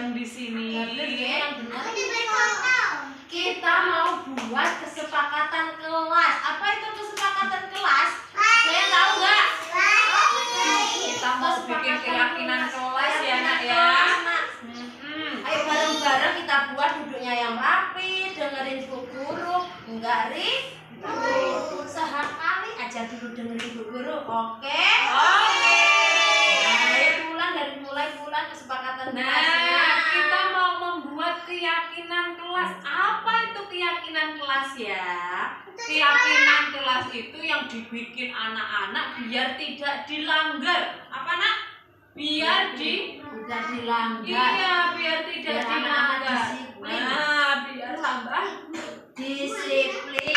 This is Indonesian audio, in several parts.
bareng di sini. Kita mau buat kesepakatan kelas. Apa itu kesepakatan kelas? Saya tahu nggak? Kita mau bikin keyakinan kelas ya nak ya. Ayo bareng-bareng kita buat duduknya yang rapi, dengerin Bu Guru. Enggak Ri? Sekali aja dulu dengerin Bu Guru. Oke? Oke. Dari mulai bulan kesepakatan Nah, kelasnya. kita mau membuat keyakinan kelas. Apa itu keyakinan kelas ya? Keyakinan kelas itu yang dibikin anak-anak biar tidak dilanggar. Apa nak? Biar udah dilanggar. Iya, biar tidak Biar anak-anak dilanggar. disiplin. Nah, biar tambah Disiplin.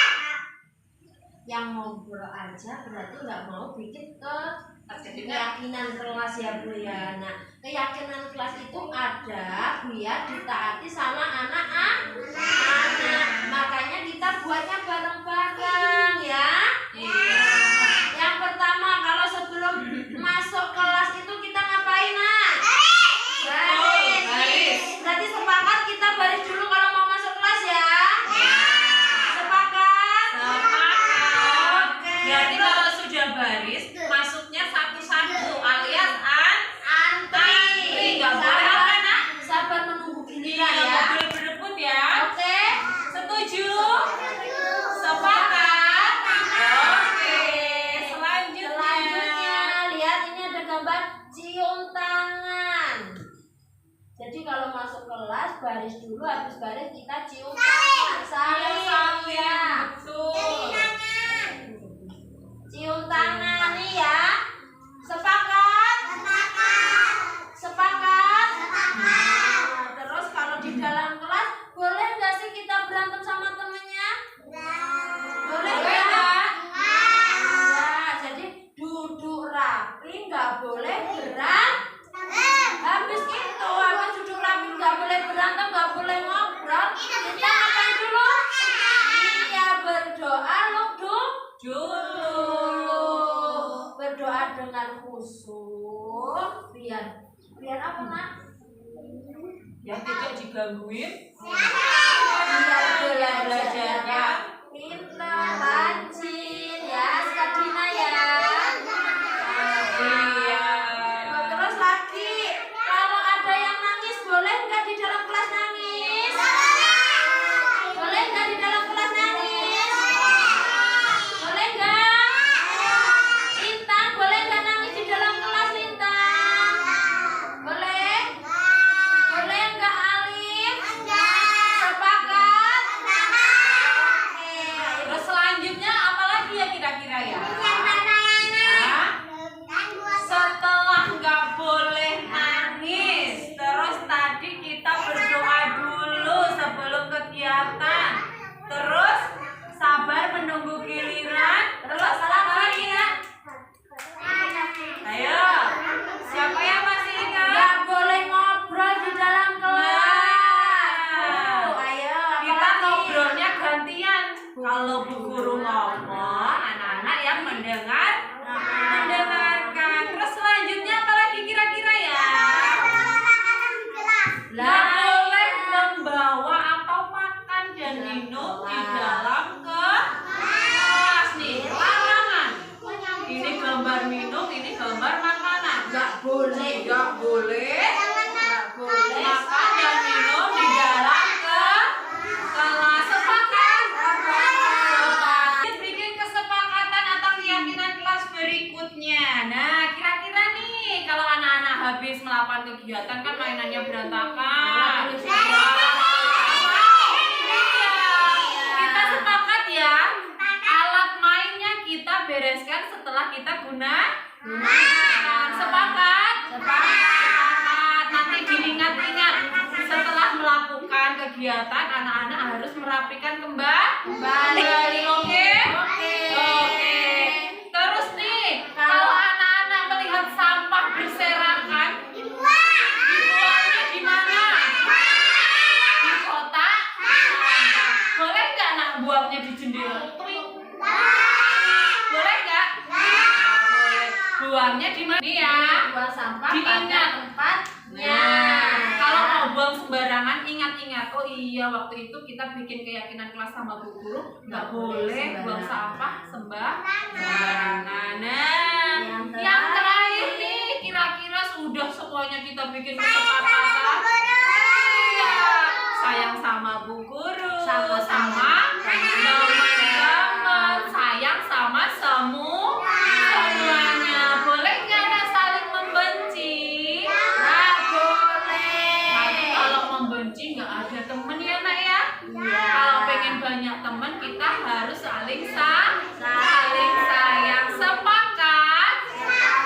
Yang ngobrol aja berarti nggak mau bikin keyakinan kelas ya Bu ya. Nah, keyakinan kelas itu ada biar ditaati sama anak-anak. Makanya kita buatnya bareng-bareng ya. Iya. Yang pertama, kalau sebelum masuk kelas itu kita ngapain nak? Baris. Berarti sepakat kita baris dulu kalau mau masuk kelas ya. Sepakat? Oke. Jadi kalau sudah baris, masuknya satu-satu alias antri. Nggak boleh apa nak? Sabar menunggu giliran Nggak ya. boleh berebut ya. Oke. Setuju? Sepakat? Oke. Selanjutnya lihat ini ada gambar cium tangan. Jadi kalau masuk kelas baris dulu, habis baris kita cium tangan. Saling ya. Betul. Cium tangan nih ya. Sepakat? Sepakat? Nah, terus kalau di dalam kelas boleh nggak sih kita berantem sama temennya? Boleh nggak? Ya, jadi duduk rapi, nggak boleh berantem. Habis itu, habis duduk rapi nggak boleh berantem, nggak boleh ngobrol. Kita ngapain dulu? Iya, berdoa dulu. Berdoa dengan khusyuk. Biar apa nak? Yang tidak digangguin. Biar belajarnya pintar, rajin ya, Skadina ya. Iya. Terus lagi, kalau ada yang nangis boleh nggak di dalam kelas nangis? Boleh nggak di dalam kelas nangis? Boleh nggak? Lintang, boleh nggak nangis di dalam kelas Lintang? Boleh? Boleh nggak Alif? Sepakat? Oke. Terus selanjutnya apa lagi ya kira-kira ya? Hah? Setelah nggak boleh nangis, terus tadi kita berdoa dulu sebelum kegiatan, terus sabar menunggu giliran, terus apa lagi ya? Ayo, siapa yang masih ingat? Nggak boleh ngobrol di dalam kelas. Ayo, Kita apalagi? ngobrolnya gantian. Kalau Bu Guru ngomong, anak-anak yang mendengarkan. Terus selanjutnya apa lagi kira-kira ya? Nggak boleh membawa atau makan dan minum di dalam kelas nih. Larangan. Ini gambar minum, ini gambar makanan. Nggak boleh. Nggak boleh Nggak boleh. makan dan minum di dalam kelas. Sepakat? Bikin kesepakatan atau keyakinan kelas berikutnya. Nah, kira-kira nih kalau anak-anak habis melakukan kegiatan kan mainannya berantakan. Kita sepakat ya. Alat mainnya kita bereskan setelah kita gunakan. Sepakat? Sepakat. Nanti diingat-ingat setelah melakukan kegiatan anak-anak harus merapikan kembali. Oke? Oke. Terus nih, kalau anak-anak melihat sampah berserakan, dibuangnya di mana? Di kotak? Boleh nggak nak buangnya di jendela? Boleh nggak? Boleh. Buangnya di mana? Nih ya. Buang sampah Diingat. pada tempatnya. Nah, kalau mau buang sembarangan. Ingat-ingat. Oh iya, waktu itu kita bikin keyakinan kelas sama Bu Guru nggak boleh buang sampah sembarangan. Nah, yang terakhir nih, kira-kira sudah semuanya kita bikin kesepakatan. Iya, sayang sama Bu Guru, sama teman-teman, sayang sama semuanya. Boleh nggak ada saling membenci? Nggak boleh. Nanti kalau membenci nggak ada temen ya nak ya. Iya. Kalau pengen banyak teman kita harus saling sayang. Sepakat?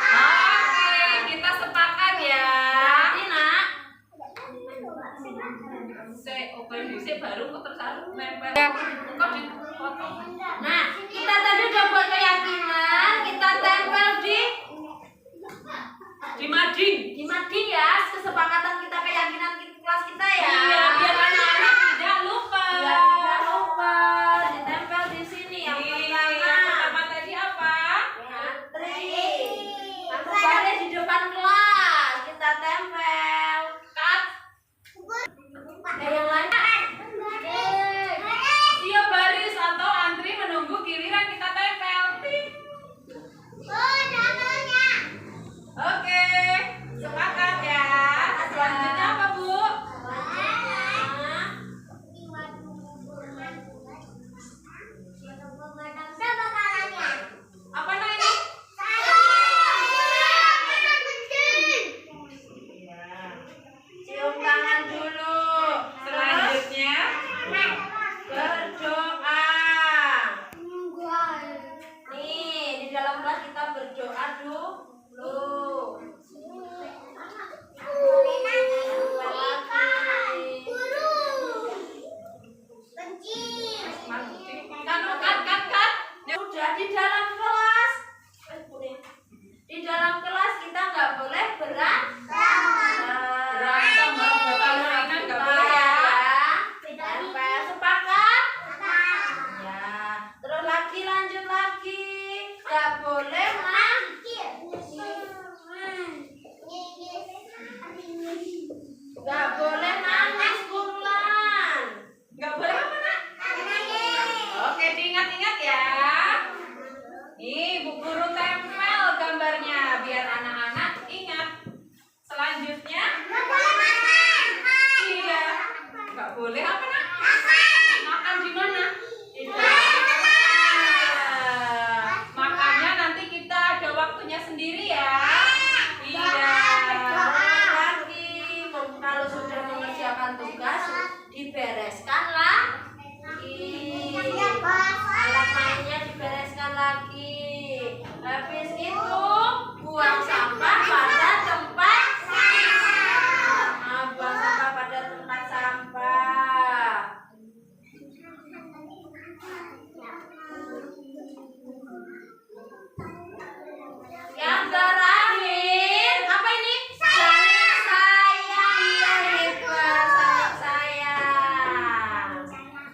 Oke, kita sepakat ya. Berarti nak, Saya baru kok terus harus nempel. Kok dipotong? nah kita tadi udah buat keyakinan, kita tempel di mading ya, kesepakatan kita, keyakinan kelas kita ya. Iya, biar anak-anak tidak lupa. Biar tidak lupa, ditempel di sini yang Yang pertama. pertama tadi apa? Antri. Satu baris di depan kelas, kita tempel. Cut. Yang lain. Siap baris atau antri menunggu giliran kita tempel. Ting. Oke, sepakat ya. Selanjutnya apa Bu? Apa namanya? Cium tangan dulu. Selanjutnya Berdoa. Nih, di dalam kelas kita berdoa dulu. cut. Udah di dalam kelas. Di dalam kelas kita nggak boleh berantem. Kalau mainan nggak boleh ya. Tempel, sepakat? Ya. Terus lanjut lagi. Nggak boleh nggak boleh nangis bulan. Nggak boleh apa nak? Oke, diingat-ingat ya. Nih, Bu Guru tempel gambarnya biar anak-anak ingat. Selanjutnya, iya, nggak boleh apa nak? Makan di mana? Di dalam kelas. Makanya nanti kita ada waktunya sendiri ya. Iya. Lagi, kalau sudah mengerjakan tugas, dibereskan lagi. Alat mainnya dibereskan lagi. Habis itu buang sampah pada tempat buang sampah pada tempat sampah. Yang terakhir apa ini? Saling sayang, saling sayang.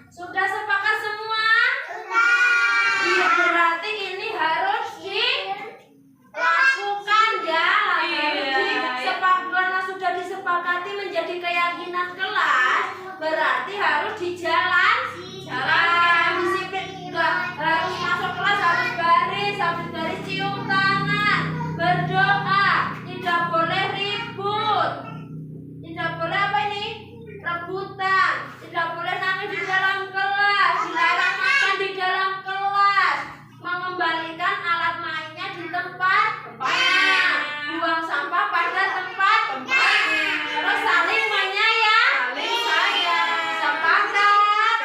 Sudah sepakat semua? Iya, berarti ini harus dilakukan ya. Karena sudah disepakati menjadi keyakinan kelas, berarti harus jalan. Disiplin, enggak harus masuk kelas, harus baris cium tangan, berdoa, tidak boleh ribut, tidak boleh apa ini? Rebutan, tidak boleh nangis di dalam kelas, dilarang makan di dalam kelas, mengembalikan alat mainnya di tempatnya, buang sampah pada tempatnya, terus saling menyayang. Saling sayang. Sepakat.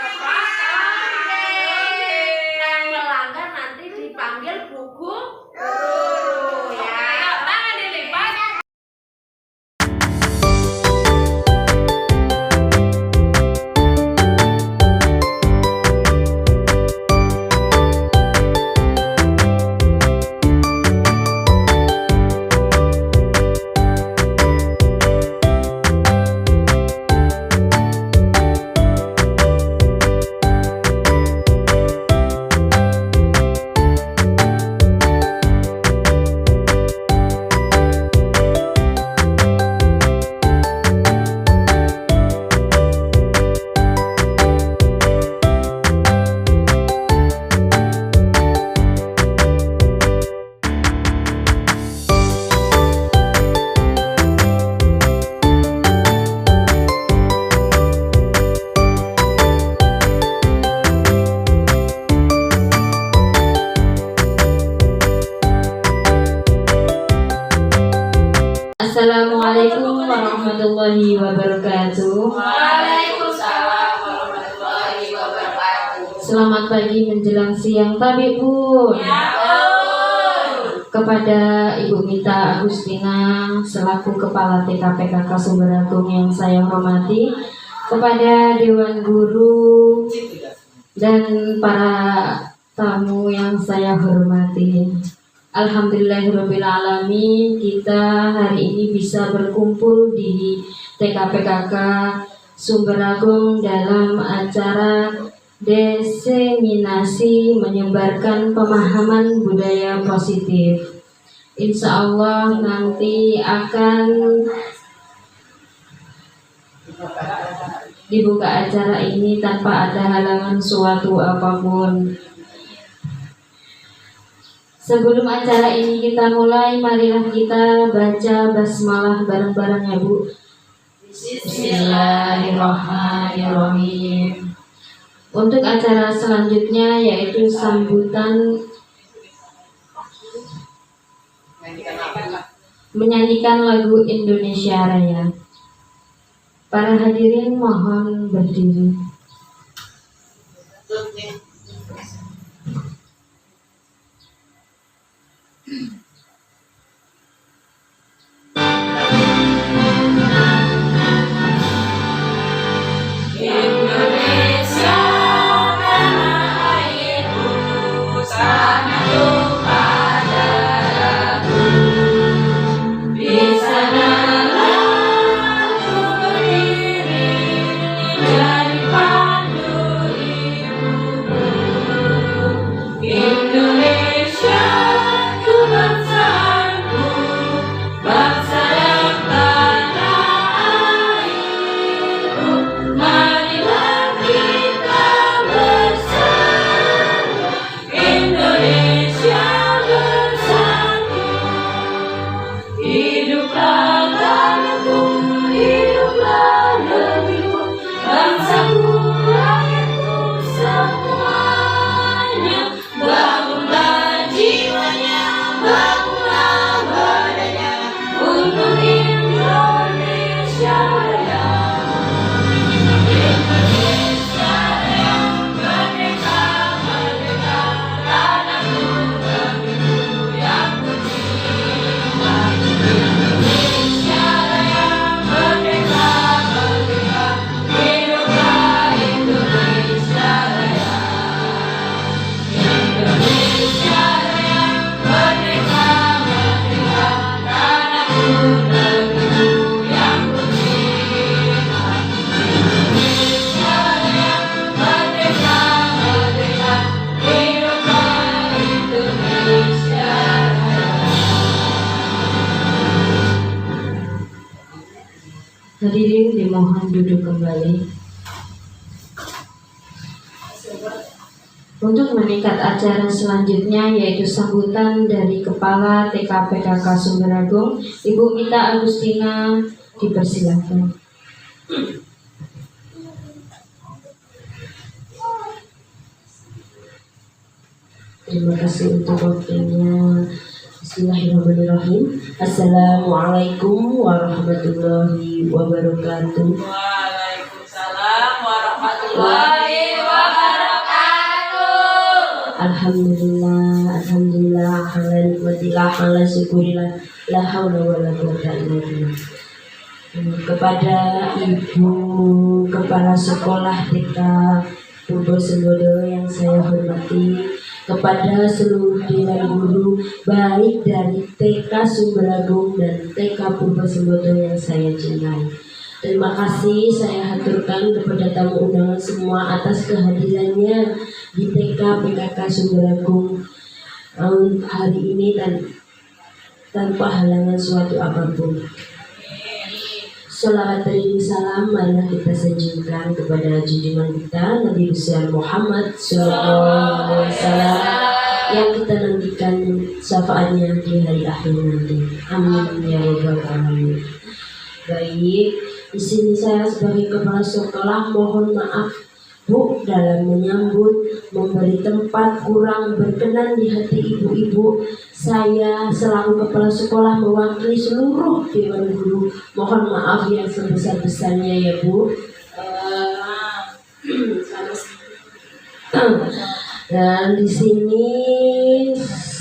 wabarakatuh. Waalaikumsalam warahmatullahi wabarakatuh. Selamat pagi menjelang siang Tabib Bu. Ya, Kepada Ibu Mita Agustina selaku Kepala TKPKK Sumber Agung yang saya hormati, kepada Dewan Guru dan para tamu yang saya hormati. Alhamdulillahirrabbilalamin, kita hari ini bisa berkumpul di TKPKK Sumber Agung dalam acara diseminasi menyebarkan pemahaman budaya positif. Insya Allah nanti akan dibuka acara ini tanpa ada halangan suatu apapun. Sebelum acara ini kita mulai, marilah kita baca basmalah bareng-bareng ya Bu. Bismillahirrahmanirrahim. Untuk acara selanjutnya yaitu sambutan menyanyikan lagu Indonesia Raya. Para hadirin mohon berdiri. Hadirin dimohon duduk kembali. Untuk meningkat acara selanjutnya yaitu sambutan dari Kepala TKPKK Sumber Agung, Ibu Mita Agustina, dipersilakan. Terima kasih untuk waktunya. Bismillahirrahmanirrahim. Assalamualaikum warahmatullahi wabarakatuh. Waalaikumsalam warahmatullahi wabarakatuh. Alhamdulillah, ala nikmatillah, ala syukurillah, la haula wala quwwata illa billah. Kepada Ibu Kepala Sekolah TK Purwosendodo yang saya hormati, kepada seluruh Dewan Guru baik dari TK Sumber Agung dan TK Purwosendodo yang saya cintai. Terima kasih saya haturkan kepada tamu undangan semua atas kehadirannya di TK PKK Sumber Agung hari ini dan tanpa halangan suatu apapun. Sholawat dan salam marilah kita sanjungkan kepada junjungan kita Nabi besar Muhammad Sallallahu Alaihi Wasallam yang kita nantikan syafaatnya di hari akhir nanti. Amin ya rabbal alamin. Baik, di sini saya sebagai kepala sekolah mohon maaf Bu, dalam menyambut, memberi tempat kurang berkenan di hati ibu-ibu, saya selaku kepala sekolah mewakili seluruh Dewan Guru mohon maaf yang sebesar-besarnya ya Bu. Dan di sini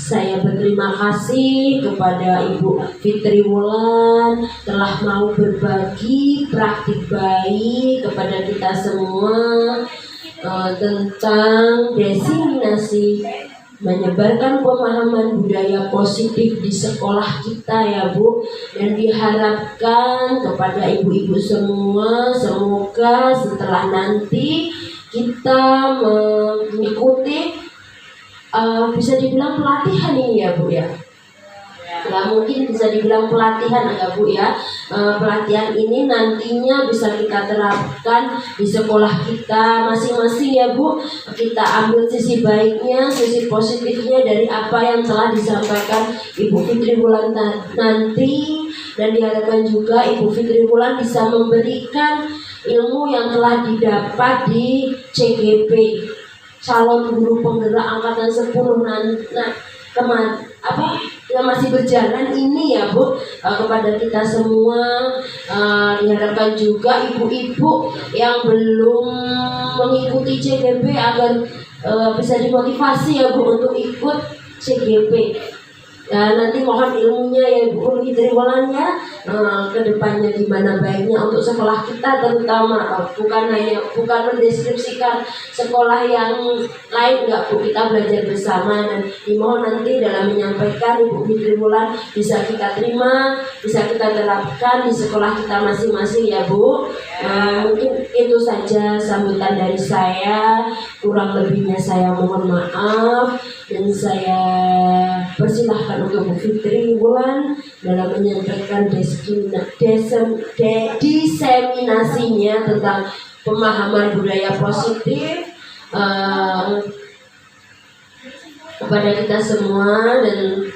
saya berterima kasih kepada Ibu Fitri Wulan telah mau berbagi praktik baik kepada kita semua tentang diseminasi menyebarkan pemahaman budaya positif di sekolah kita ya Bu, dan diharapkan kepada ibu-ibu semua semoga setelah nanti kita mengikuti bisa dibilang pelatihan ini ya Bu ya. Nah, mungkin bisa dibilang pelatihan ya Bu ya. Pelatihan ini nantinya bisa kita terapkan di sekolah kita masing-masing ya Bu. Kita ambil sisi baiknya, sisi positifnya dari apa yang telah disampaikan Ibu Fitri Wulan nanti, dan diharapkan juga Ibu Fitri Wulan bisa memberikan ilmu yang telah didapat di CGP calon guru penggerak angkatan 10 yang masih berjalan ini ya Bu, kepada kita semua. Diharapkan juga ibu-ibu yang belum mengikuti CGP agar bisa dimotivasi ya Bu untuk ikut CGP. Nanti mohon ilmunya ya Bu Fitri Wulan ya, kedepannya gimana baiknya untuk sekolah kita, terutama bukan mendeskripsikan sekolah yang lain enggak Bu, kita belajar bersama, dan dimohon nanti dalam menyampaikan Ibu Fitri Wulan bisa kita terima, bisa kita terapkan di sekolah kita masing-masing ya Bu. Mungkin itu saja sambutan dari saya, kurang lebihnya saya mohon maaf, dan saya persilahkan untuk Bu Fitri Wulan dalam menyampaikan diseminasinya tentang pemahaman budaya positif kepada kita semua. Dan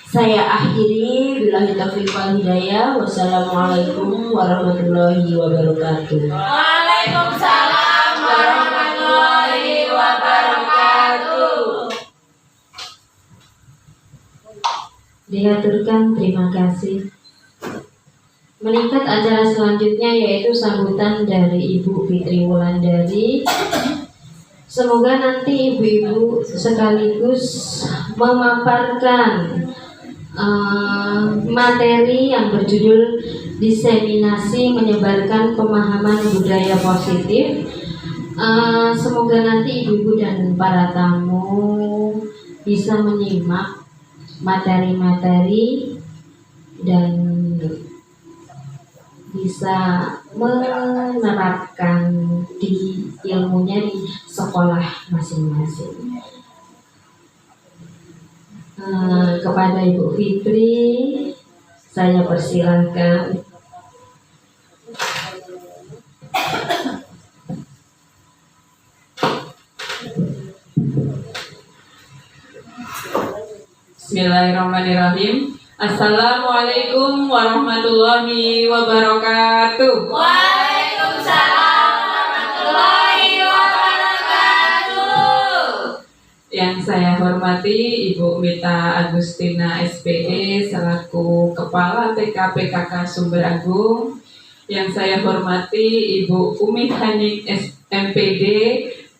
saya akhiri billahi taufiq wal hidayah. Wassalamualaikum warahmatullahi wabarakatuh. Waalaikumsalam warahmatullahi wabarakatuh. Diaturkan, terima kasih. Meningkat acara selanjutnya yaitu sambutan dari Ibu Fitri Wulandari. Semoga nanti ibu-ibu sekaligus memaparkan materi yang berjudul diseminasi menyebarkan pemahaman budaya positif. Semoga nanti ibu-ibu dan para tamu bisa menyimak materi-materi dan bisa menerapkan di ilmunya di sekolah masing-masing. Kepada Ibu Fitri saya persilahkan. Bismillahirrahmanirrahim. Assalamualaikum warahmatullahi wabarakatuh. Waalaikumsalam warahmatullahi wabarakatuh. Yang saya hormati Ibu Mita Agustina SPE selaku Kepala TK PKK Sumber Agung. Yang saya hormati Ibu Umi Hanik MPD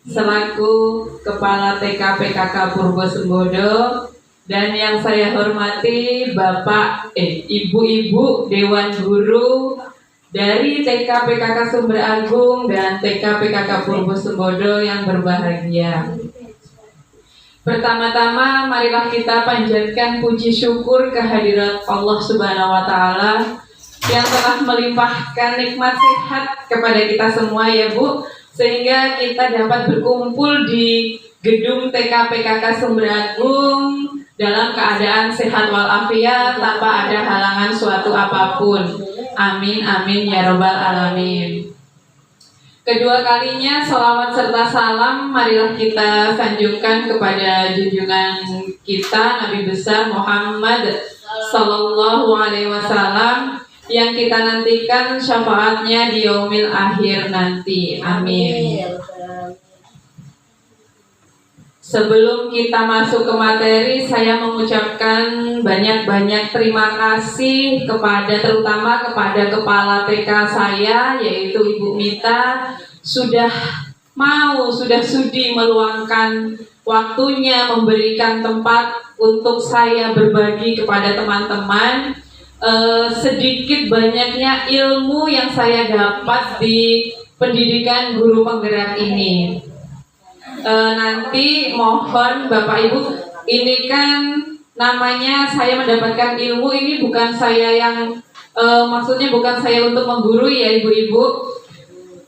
selaku Kepala TK PKK Purbo Sembodo. Dan yang saya hormati Ibu-ibu Dewan Guru dari TK PKK Sumber Agung dan TK PKK Purbo Sembodo yang berbahagia. Pertama-tama marilah kita panjatkan puji syukur kehadirat Allah Subhanahu wa Ta'ala yang telah melimpahkan nikmat sehat kepada kita semua ya Bu, sehingga kita dapat berkumpul di gedung TK PKK Sumber Agung dalam keadaan sehat walafiat tanpa ada halangan suatu apapun. Amin amin ya robbal alamin. Kedua kalinya salawat serta salam marilah kita sanjungkan kepada junjungan kita Nabi besar Muhammad sallallahu alaihi wasallam yang kita nantikan syafaatnya di yaumil akhir nanti. Amin. Sebelum kita masuk ke materi, saya mengucapkan banyak-banyak terima kasih terutama kepada kepala TK saya, yaitu Ibu Mita, sudah sudi meluangkan waktunya, memberikan tempat untuk saya berbagi kepada teman-teman. Sedikit banyaknya ilmu yang saya dapat di pendidikan guru penggerak ini. Nanti mohon Bapak Ibu, ini kan namanya saya mendapatkan ilmu, ini bukan saya yang maksudnya bukan saya untuk menggurui ya Ibu-ibu.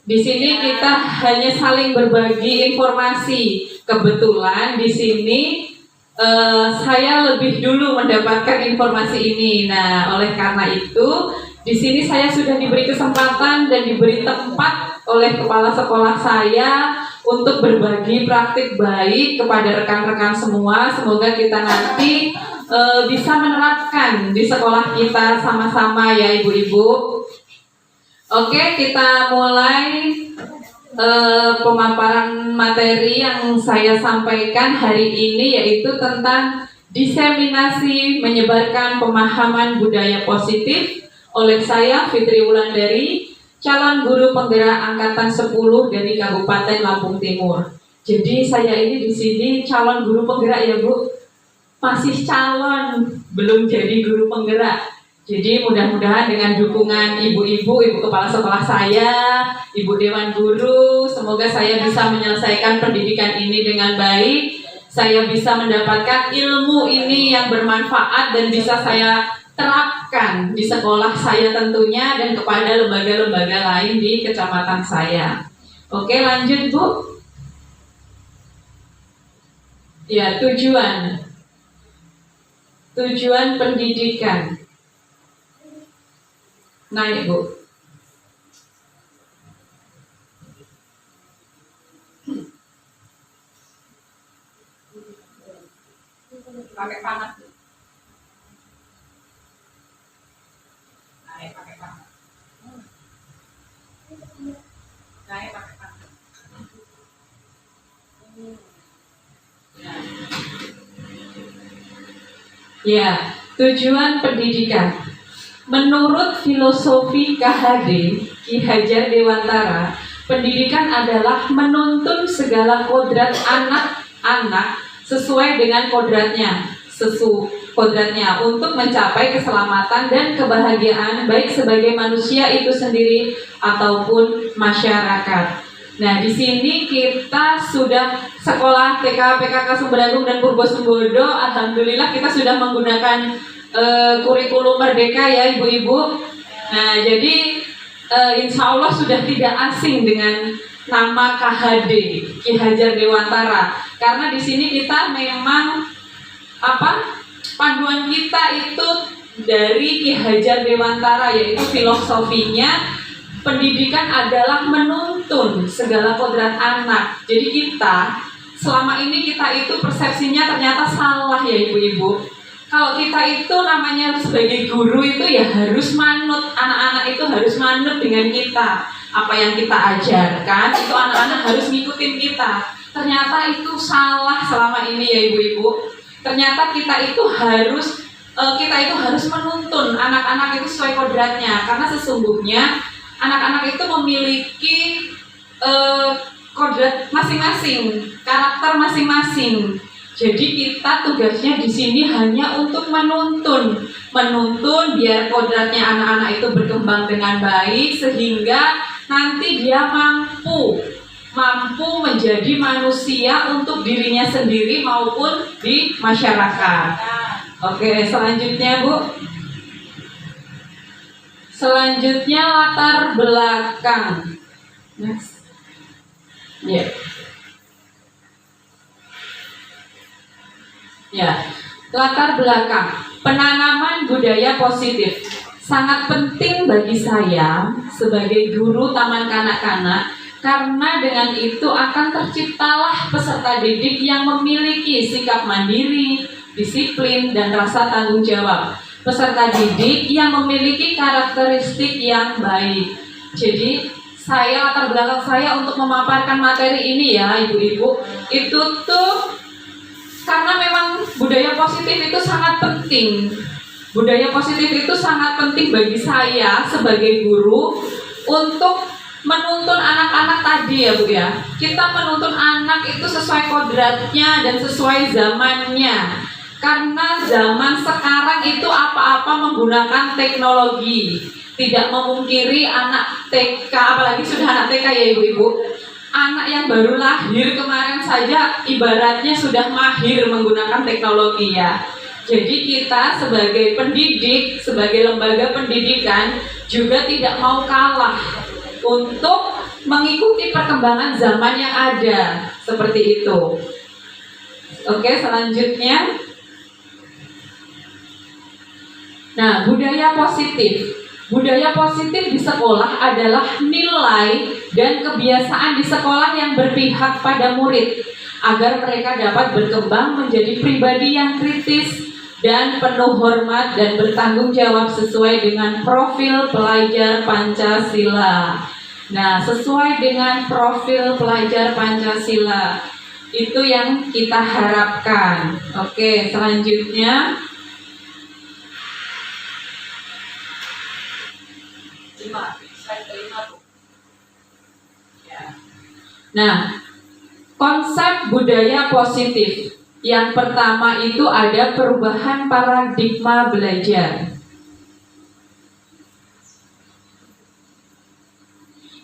Di sini kita hanya saling berbagi informasi. Kebetulan di sini saya lebih dulu mendapatkan informasi ini. Nah, oleh karena itu di sini saya sudah diberi kesempatan dan diberi tempat oleh kepala sekolah saya untuk berbagi praktik baik kepada rekan-rekan semua. Semoga kita nanti bisa menerapkan di sekolah kita sama-sama ya Ibu-ibu. Oke, kita mulai pemaparan materi yang saya sampaikan hari ini, yaitu tentang diseminasi menyebarkan pemahaman budaya positif oleh saya Fitri Wulandari, calon guru penggerak angkatan 10 dari Kabupaten Lampung Timur. Jadi saya ini di sini calon guru penggerak ya Bu, masih calon, belum jadi guru penggerak. Jadi mudah-mudahan dengan dukungan ibu-ibu, ibu kepala sekolah saya, ibu dewan guru, semoga saya bisa menyelesaikan pendidikan ini dengan baik. Saya bisa mendapatkan ilmu ini yang bermanfaat dan bisa saya terapkan di sekolah saya tentunya dan kepada lembaga-lembaga lain di kecamatan saya. Oke, lanjut Bu. Ya, tujuan pendidikan. Naik Bu. Pakai panas. Naik pakai panas. Naik pakai panas. Ya, tujuan pendidikan. Menurut filosofi KHD, Ki Hajar Dewantara, pendidikan adalah menuntun segala kodrat anak-anak sesuai dengan kodratnya untuk mencapai keselamatan dan kebahagiaan baik sebagai manusia itu sendiri ataupun masyarakat. Nah, di sini kita sudah sekolah TK PKK Sumber dan Purbo Sumbodo, alhamdulillah kita sudah menggunakan kurikulum merdeka ya ibu-ibu. Nah, jadi insya Allah sudah tidak asing dengan nama KHD, Ki Hajar Dewantara, karena di sini kita memang panduan kita itu dari Ki Hajar Dewantara, yaitu filosofinya pendidikan adalah menuntun segala kodrat anak. Jadi kita selama ini itu persepsinya ternyata salah ya ibu-ibu. Kalau kita itu namanya sebagai guru itu ya harus manut, anak-anak itu harus manut dengan kita. Apa yang kita ajarkan itu anak-anak harus ngikutin kita. Ternyata itu salah selama ini ya ibu-ibu. Ternyata kita itu harus menuntun anak-anak itu sesuai kodratnya, karena sesungguhnya anak-anak itu memiliki kodrat masing-masing, karakter masing-masing. Jadi kita tugasnya di sini hanya untuk menuntun biar kodratnya anak-anak itu berkembang dengan baik sehingga nanti dia mampu menjadi manusia untuk dirinya sendiri maupun di masyarakat. Oke, selanjutnya Bu. Selanjutnya latar belakang. Next. Yeah. Ya, latar belakang penanaman budaya positif sangat penting bagi saya sebagai guru taman kanak-kanak, karena dengan itu akan terciptalah peserta didik yang memiliki sikap mandiri, disiplin, dan rasa tanggung jawab. Peserta didik yang memiliki karakteristik yang baik. Jadi latar belakang saya untuk memaparkan materi ini ya ibu-ibu, itu tuh Karena memang budaya positif itu sangat penting. Budaya positif itu sangat penting bagi saya sebagai guru untuk menuntun anak-anak tadi ya Bu ya. Kita menuntun anak itu sesuai kodratnya dan sesuai zamannya. Karena zaman sekarang itu apa-apa menggunakan teknologi. Tidak memungkiri anak TK, apalagi sudah anak TK ya ibu-ibu. Anak yang baru lahir kemarin saja ibaratnya sudah mahir menggunakan teknologi ya. Jadi kita sebagai pendidik, sebagai lembaga pendidikan juga tidak mau kalah untuk mengikuti perkembangan zaman yang ada. Seperti itu. Oke, selanjutnya. Nah, budaya positif. Budaya positif di sekolah adalah nilai dan kebiasaan di sekolah yang berpihak pada murid agar mereka dapat berkembang menjadi pribadi yang kritis dan penuh hormat dan bertanggung jawab sesuai dengan profil pelajar Pancasila. Nah, sesuai dengan profil pelajar Pancasila itu yang kita harapkan. Oke, selanjutnya. Nah, konsep budaya positif yang pertama itu ada perubahan paradigma belajar.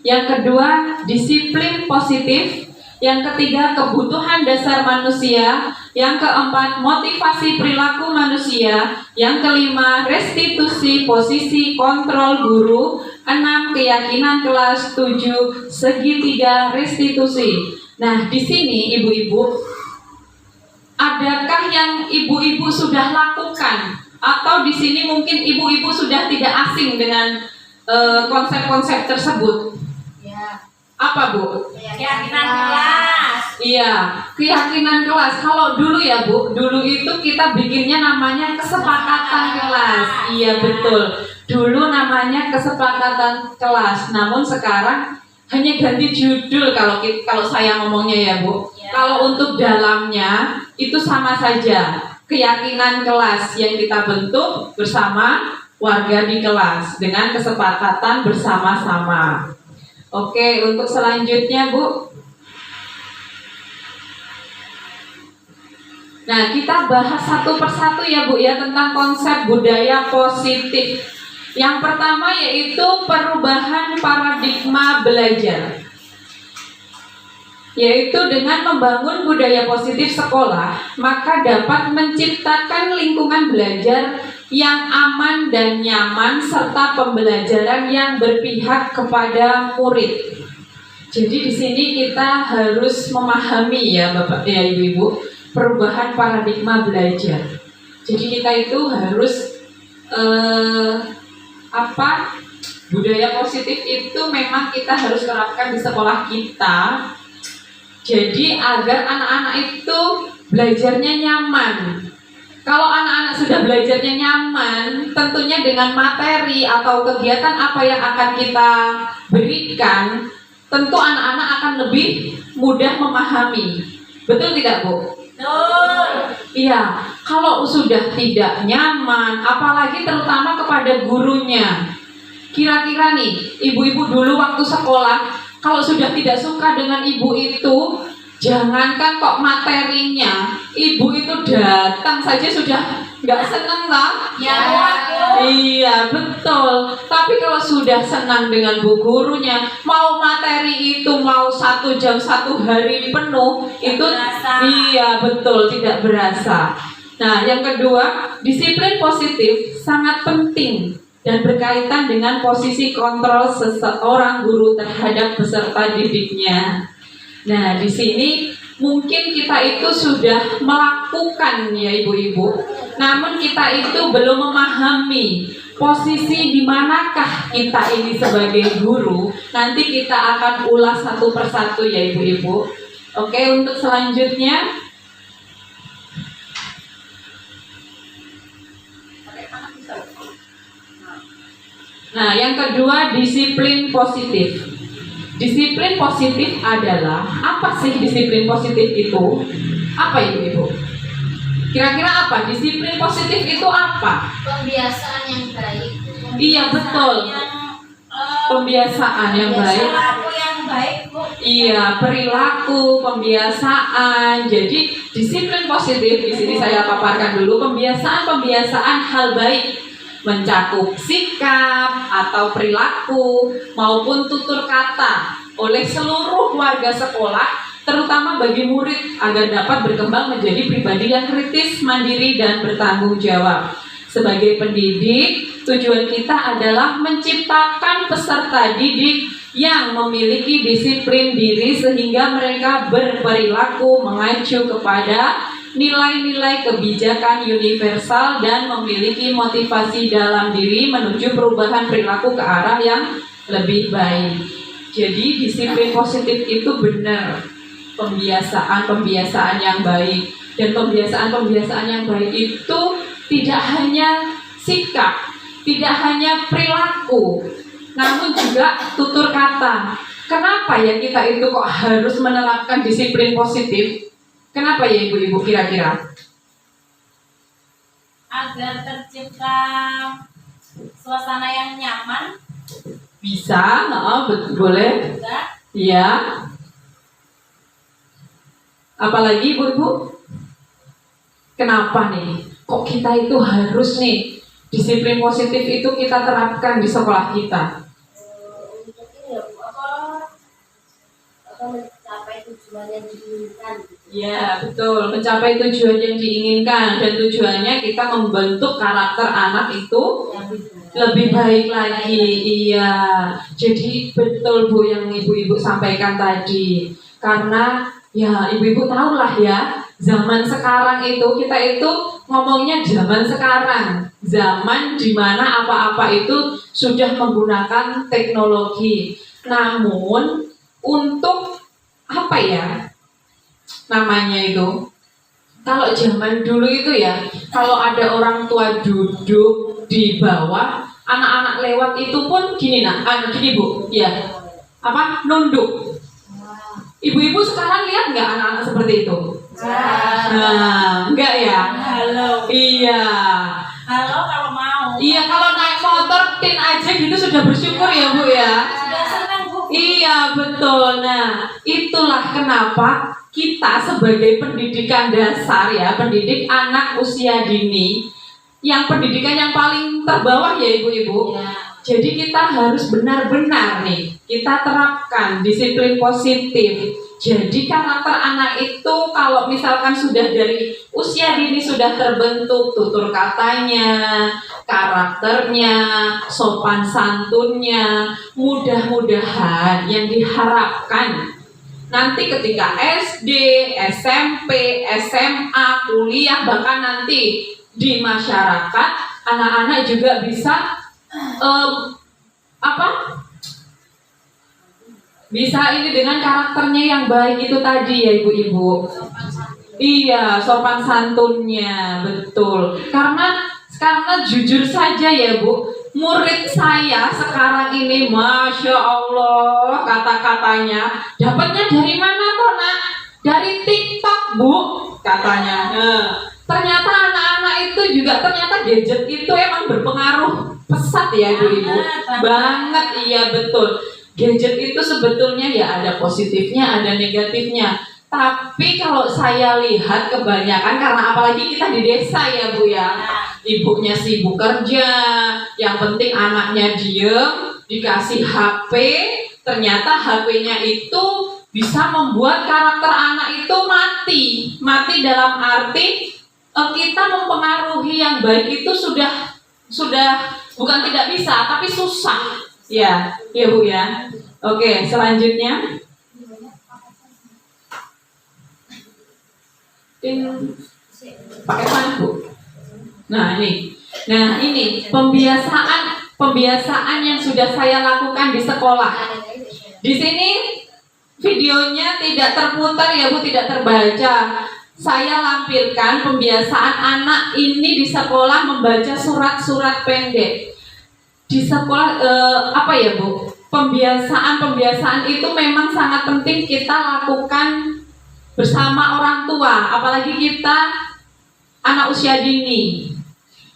Yang kedua, disiplin positif. Yang ketiga, kebutuhan dasar manusia. Yang keempat, motivasi perilaku manusia. Yang kelima, restitusi posisi kontrol guru. 6, keyakinan kelas. 7, segitiga restitusi. Nah, di sini ibu-ibu, adakah yang ibu-ibu sudah lakukan? Atau di sini mungkin ibu-ibu sudah tidak asing dengan konsep-konsep tersebut? Ya. Apa Bu? Keyakinan kelas. Iya, keyakinan kelas. Kalau dulu ya Bu, dulu itu kita bikinnya namanya kesepakatan kelas. Iya betul. Dulu namanya kesepakatan kelas. Namun sekarang hanya ganti judul kalau saya ngomongnya ya Bu. Ya. Kalau untuk dalamnya itu sama saja. Keyakinan kelas yang kita bentuk bersama warga di kelas dengan kesepakatan bersama-sama. Oke, untuk selanjutnya Bu. Nah, kita bahas satu persatu ya Bu ya tentang konsep budaya positif. Yang pertama yaitu perubahan paradigma belajar. Yaitu dengan membangun budaya positif sekolah, maka dapat menciptakan lingkungan belajar yang aman dan nyaman serta pembelajaran yang berpihak kepada murid. Jadi di sini kita harus memahami ya Bapak ya Ibu-ibu perubahan paradigma belajar. Jadi kita itu harus budaya positif itu memang kita harus terapkan di sekolah kita. Jadi agar anak-anak itu belajarnya nyaman. Kalau anak-anak sudah belajarnya nyaman, tentunya dengan materi atau kegiatan apa yang akan kita berikan, tentu anak-anak akan lebih mudah memahami. Betul tidak Bu? Betul. Iya, kalau sudah tidak nyaman, apalagi terutama kepada gurunya. Kira-kira nih, ibu-ibu dulu waktu sekolah, kalau sudah tidak suka dengan ibu itu, jangankan kok materinya, ibu itu datang saja sudah nggak senang lah. Ya, Iya betul. Tapi kalau sudah senang dengan bu gurunya, mau materi itu mau 1 jam 1 hari penuh, itu berasa. Iya betul, tidak berasa. Nah, yang kedua, disiplin positif sangat penting dan berkaitan dengan posisi kontrol seseorang guru terhadap peserta didiknya. Nah, di sini mungkin kita itu sudah melakukan ya ibu-ibu, namun kita itu belum memahami posisi di manakah kita ini sebagai guru. Nanti kita akan ulas satu persatu ya ibu-ibu. Oke, untuk selanjutnya. Nah, yang kedua, disiplin positif. Disiplin positif adalah, apa sih disiplin positif itu? Apa Ibu-Ibu? Kira-kira apa? Disiplin positif itu apa? Pembiasaan yang baik. Iya, betul. Pembiasaan yang baik. Perilaku yang baik, Bu. Iya, perilaku, pembiasaan. Jadi disiplin positif di sini saya paparkan dulu pembiasaan hal baik, mencakup sikap atau perilaku maupun tutur kata oleh seluruh warga sekolah, terutama bagi murid agar dapat berkembang menjadi pribadi yang kritis, mandiri dan bertanggung jawab. Sebagai pendidik, tujuan kita adalah menciptakan peserta didik yang memiliki disiplin diri sehingga mereka berperilaku mengacu kepada nilai-nilai kebijakan universal dan memiliki motivasi dalam diri menuju perubahan perilaku ke arah yang lebih baik. Jadi disiplin positif itu benar, pembiasaan yang baik. Dan pembiasaan yang baik itu tidak hanya sikap, tidak hanya perilaku, namun juga tutur kata. Kenapa ya kita itu kok harus menerapkan disiplin positif? Kenapa ya ibu-ibu kira-kira? Agar tercipta suasana yang nyaman. Bisa, boleh. Juga. Iya. Apalagi ibu-ibu? Kenapa nih? Kok kita itu harus nih disiplin positif itu kita terapkan di sekolah kita? Untuk ini ya Bu, apa mencapai tujuan yang diinginkan gitu. Ya, betul. Mencapai tujuan yang diinginkan dan tujuannya kita membentuk karakter anak itu lebih baik lagi. Iya. Jadi betul Bu yang ibu-ibu sampaikan tadi. Karena ya ibu-ibu tahulah ya, zaman sekarang itu kita itu ngomongnya zaman sekarang. Zaman dimana apa-apa itu sudah menggunakan teknologi. Namun untuk apa ya namanya itu, kalau zaman dulu itu ya, kalau ada orang tua duduk di bawah, anak-anak lewat itu pun gini gini Bu, ya apa nunduk. Ibu-ibu sekarang lihat nggak anak-anak seperti itu? Nah, enggak ya? Halo. Iya. Halo kalau mau. Iya, kalau naik motor tin aja gitu sudah bersyukur ya Bu ya. Sudah senang, Bu. Iya, betul. Nah, itulah kenapa kita sebagai pendidikan dasar ya, pendidik anak usia dini, yang pendidikan yang paling terbawah ya ibu-ibu. Ya. Jadi kita harus benar-benar nih, kita terapkan disiplin positif. Jadi karakter anak itu kalau misalkan sudah dari usia dini sudah terbentuk tutur katanya, karakternya, sopan santunnya, mudah-mudahan yang diharapkan nanti ketika SD, SMP, SMA, kuliah, bahkan nanti di masyarakat, anak-anak juga bisa bisa ini dengan karakternya yang baik itu tadi ya ibu-ibu. Iya, sopan santunnya, betul. Karena jujur saja ya Bu, murid saya sekarang ini, Masya Allah, kata-katanya dapatnya dari mana toh nak? Dari TikTok Bu, katanya. Ternyata anak-anak itu juga ternyata gadget itu emang berpengaruh pesat ya ibu-ibu. Banget, iya betul. Gadget itu sebetulnya ya ada positifnya, ada negatifnya. Tapi kalau saya lihat kebanyakan, karena apalagi kita di desa ya Bu ya, ibunya sibuk kerja, yang penting anaknya diem, dikasih HP, ternyata HP-nya itu bisa membuat karakter anak itu mati dalam arti kita mempengaruhi yang baik itu sudah bukan tidak bisa, tapi susah. Ya Bu ya. Oke, selanjutnya. Pakai mana Bu? Nah ini pembiasaan yang sudah saya lakukan di sekolah. Di sini videonya tidak terputar ya Bu, tidak terbaca. Saya lampirkan pembiasaan anak ini di sekolah membaca surat-surat pendek. Di sekolah apa ya Bu? Pembiasaan itu memang sangat penting kita lakukan bersama orang tua, apalagi kita anak usia dini.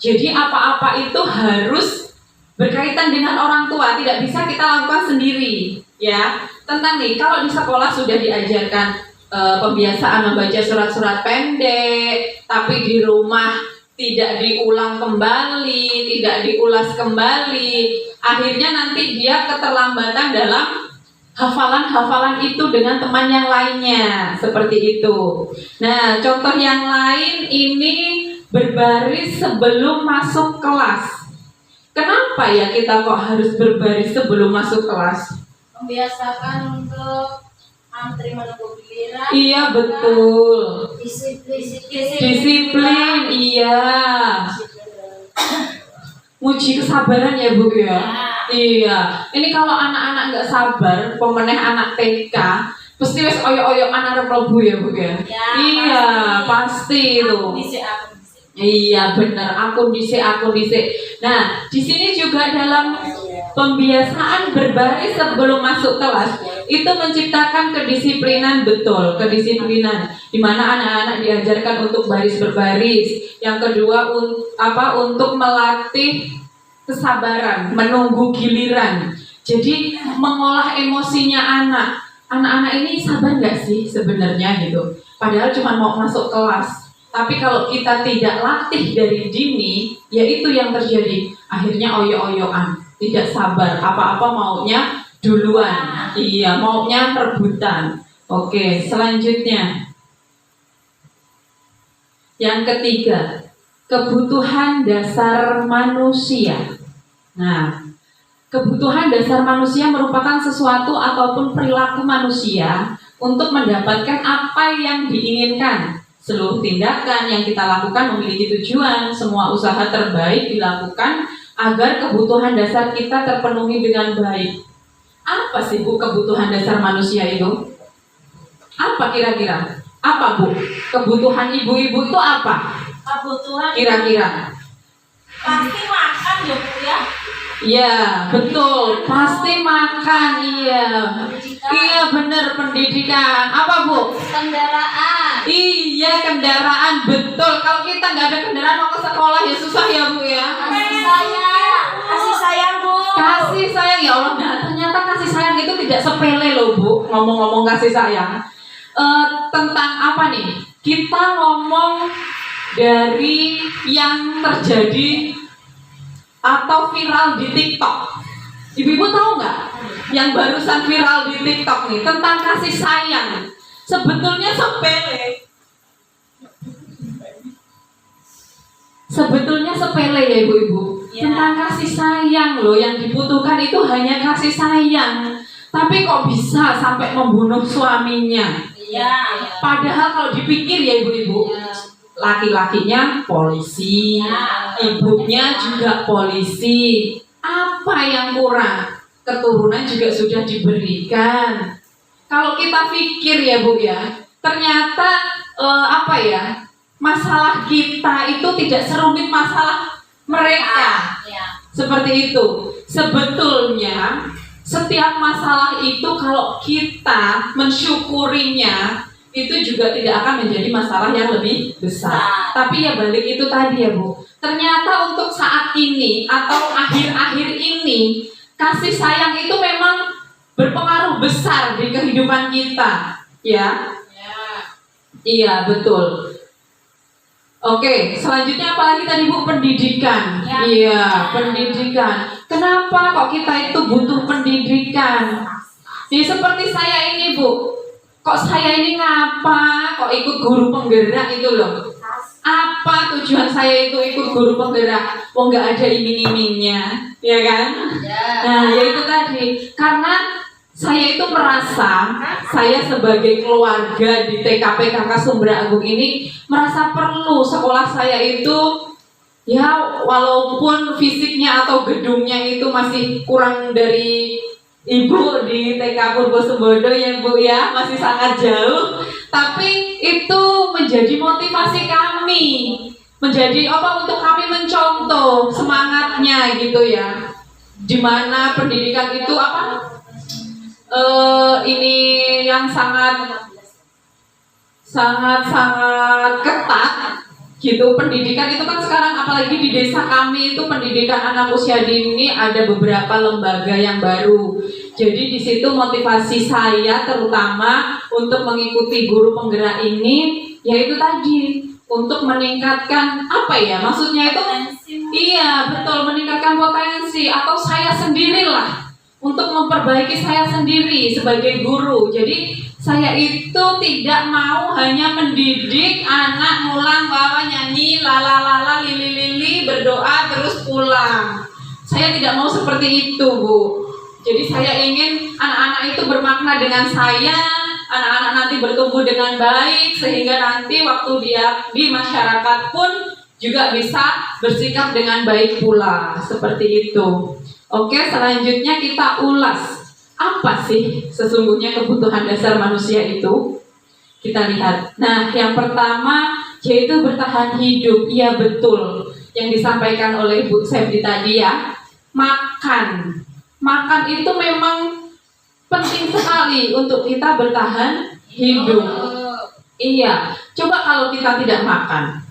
Jadi apa-apa itu harus berkaitan dengan orang tua, tidak bisa kita lakukan sendiri, ya. Tentang nih, kalau di sekolah sudah diajarkan pembiasaan membaca surat-surat pendek, tapi di rumah tidak diulang kembali, tidak diulas kembali, akhirnya nanti dia keterlambatan dalam hafalan-hafalan itu dengan teman yang lainnya, seperti itu. Nah, contoh yang lain ini berbaris sebelum masuk kelas. Kenapa ya kita kok harus berbaris sebelum masuk kelas? Membiasakan untuk antri menunggu giliran. Iya, betul. Disiplin, iya. Muji kesabaran ya Bu ya. Iya. Ini kalau anak-anak nggak sabar, pemeneh anak TK, pasti wes oyok-oyok anak mlebu ya Bu ya. Iya, pasti itu. Iya benar, akun dhisik. Nah, di sini juga dalam pembiasaan berbaris sebelum masuk kelas itu menciptakan kedisiplinan, betul, kedisiplinan di mana anak-anak diajarkan untuk baris berbaris. Yang kedua untuk melatih kesabaran, menunggu giliran. Jadi mengolah emosinya anak. Anak-anak ini sabar nggak sih sebenarnya gitu. Padahal cuma mau masuk kelas. Tapi kalau kita tidak latih dari dini, ya itu yang terjadi. Akhirnya oyok-oyokan, tidak sabar, apa-apa maunya duluan. Iya, maunya rebutan. Oke, selanjutnya. Yang ketiga, kebutuhan dasar manusia. Nah, kebutuhan dasar manusia merupakan sesuatu ataupun perilaku manusia untuk mendapatkan apa yang diinginkan. Seluruh tindakan yang kita lakukan memiliki tujuan, semua usaha terbaik dilakukan agar kebutuhan dasar kita terpenuhi dengan baik. Apa sih Bu kebutuhan dasar manusia itu? Apa kira-kira? Apa Bu? Kebutuhan ibu-ibu itu apa? Kebutuhan Kira-kira? pasti makan ya Bu ya. Iya, betul. Pasti makan, iya. Iya, benar, pendidikan. Apa Bu? Kendaraan. Iya, kendaraan, betul. Kalau kita nggak ada kendaraan mau ke sekolah ya susah ya Bu ya. Kasih sayang Bu. Kasih sayang ya Allah. Nah, ternyata kasih sayang itu tidak sepele loh Bu. Ngomong-ngomong kasih sayang. Tentang apa nih? Kita ngomong dari yang terjadi atau viral di TikTok. Ibu-ibu tahu nggak? Yang barusan viral di TikTok nih tentang kasih sayang. Sebetulnya sepele. Sebetulnya sepele ya ibu-ibu. Tentang kasih sayang loh, yang dibutuhkan itu hanya kasih sayang. Tapi kok bisa sampai membunuh suaminya? Padahal kalau dipikir ya ibu-ibu, laki-lakinya polisi, ibunya juga polisi. Apa yang kurang? Keturunan juga sudah diberikan. Kalau kita pikir ya Bu ya, ternyata masalah kita itu tidak serumit masalah mereka. Seperti itu. Sebetulnya setiap masalah itu kalau kita mensyukurinya itu juga tidak akan menjadi masalah yang lebih besar. Tapi ya balik itu tadi ya Bu. Ternyata untuk saat ini atau akhir-akhir ini kasih sayang itu memang berpengaruh besar di kehidupan kita, ya. Iya, betul. Oke, selanjutnya apa lagi tadi Bu? Pendidikan. Iya, pendidikan. Kenapa kok kita itu butuh pendidikan? Jadi seperti saya ini Bu, kok saya ini ngapa? Kok ikut guru penggerak itu loh? Apa tujuan saya itu ikut guru penggerak? Oh nggak ada iming-imingnya, ya kan? Nah, ya itu tadi. Karena saya itu merasa, saya sebagai keluarga di TKP KK Sumber Agung ini merasa perlu sekolah saya itu, ya walaupun fisiknya atau gedungnya itu masih kurang dari Ibu di TK Purwosebodo ya Bu ya, masih sangat jauh, tapi itu menjadi motivasi kami, menjadi untuk kami mencontoh semangatnya gitu ya, dimana pendidikan itu ini yang sangat ketat, Gitu, pendidikan itu kan sekarang apalagi di desa kami itu pendidikan anak usia dini ada beberapa lembaga yang baru. Jadi di situ motivasi saya terutama untuk mengikuti guru penggerak ini yaitu tadi untuk meningkatkan apa ya? Maksudnya itu iya, betul, meningkatkan potensi atau saya sendirilah untuk memperbaiki saya sendiri sebagai guru. Jadi saya itu tidak mau hanya mendidik anak ngulang bawa nyanyi lala lili lili berdoa terus pulang. Saya tidak mau seperti itu, Bu. Jadi saya ingin anak-anak itu bermakna dengan saya, anak-anak nanti bertumbuh dengan baik sehingga nanti waktu dia di masyarakat pun juga bisa bersikap dengan baik pula, seperti itu. Oke, selanjutnya kita ulas. Apa sih sesungguhnya kebutuhan dasar manusia itu? Kita lihat. Nah, yang pertama yaitu bertahan hidup. Iya, betul. Yang disampaikan oleh Bu Sepdi tadi ya. Makan. Makan itu memang penting sekali untuk kita bertahan hidup. Iya. Coba kalau kita tidak makan,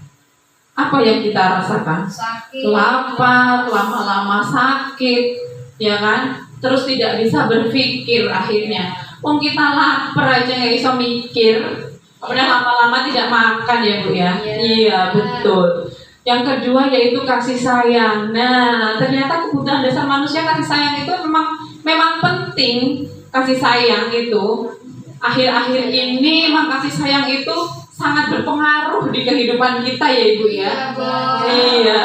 apa yang kita rasakan? Sakit. Lapar, lama-lama sakit, ya kan? Terus tidak bisa berpikir akhirnya. Kita lapar aja nggak bisa mikir, kemudian lama-lama tidak makan ya Bu ya. Iya, betul. Yang kedua yaitu kasih sayang. Nah, ternyata kebutuhan dasar manusia kasih sayang itu memang penting. Kasih sayang itu akhir-akhir ini memang kasih sayang itu sangat berpengaruh di kehidupan kita ya Ibu ya. Iya.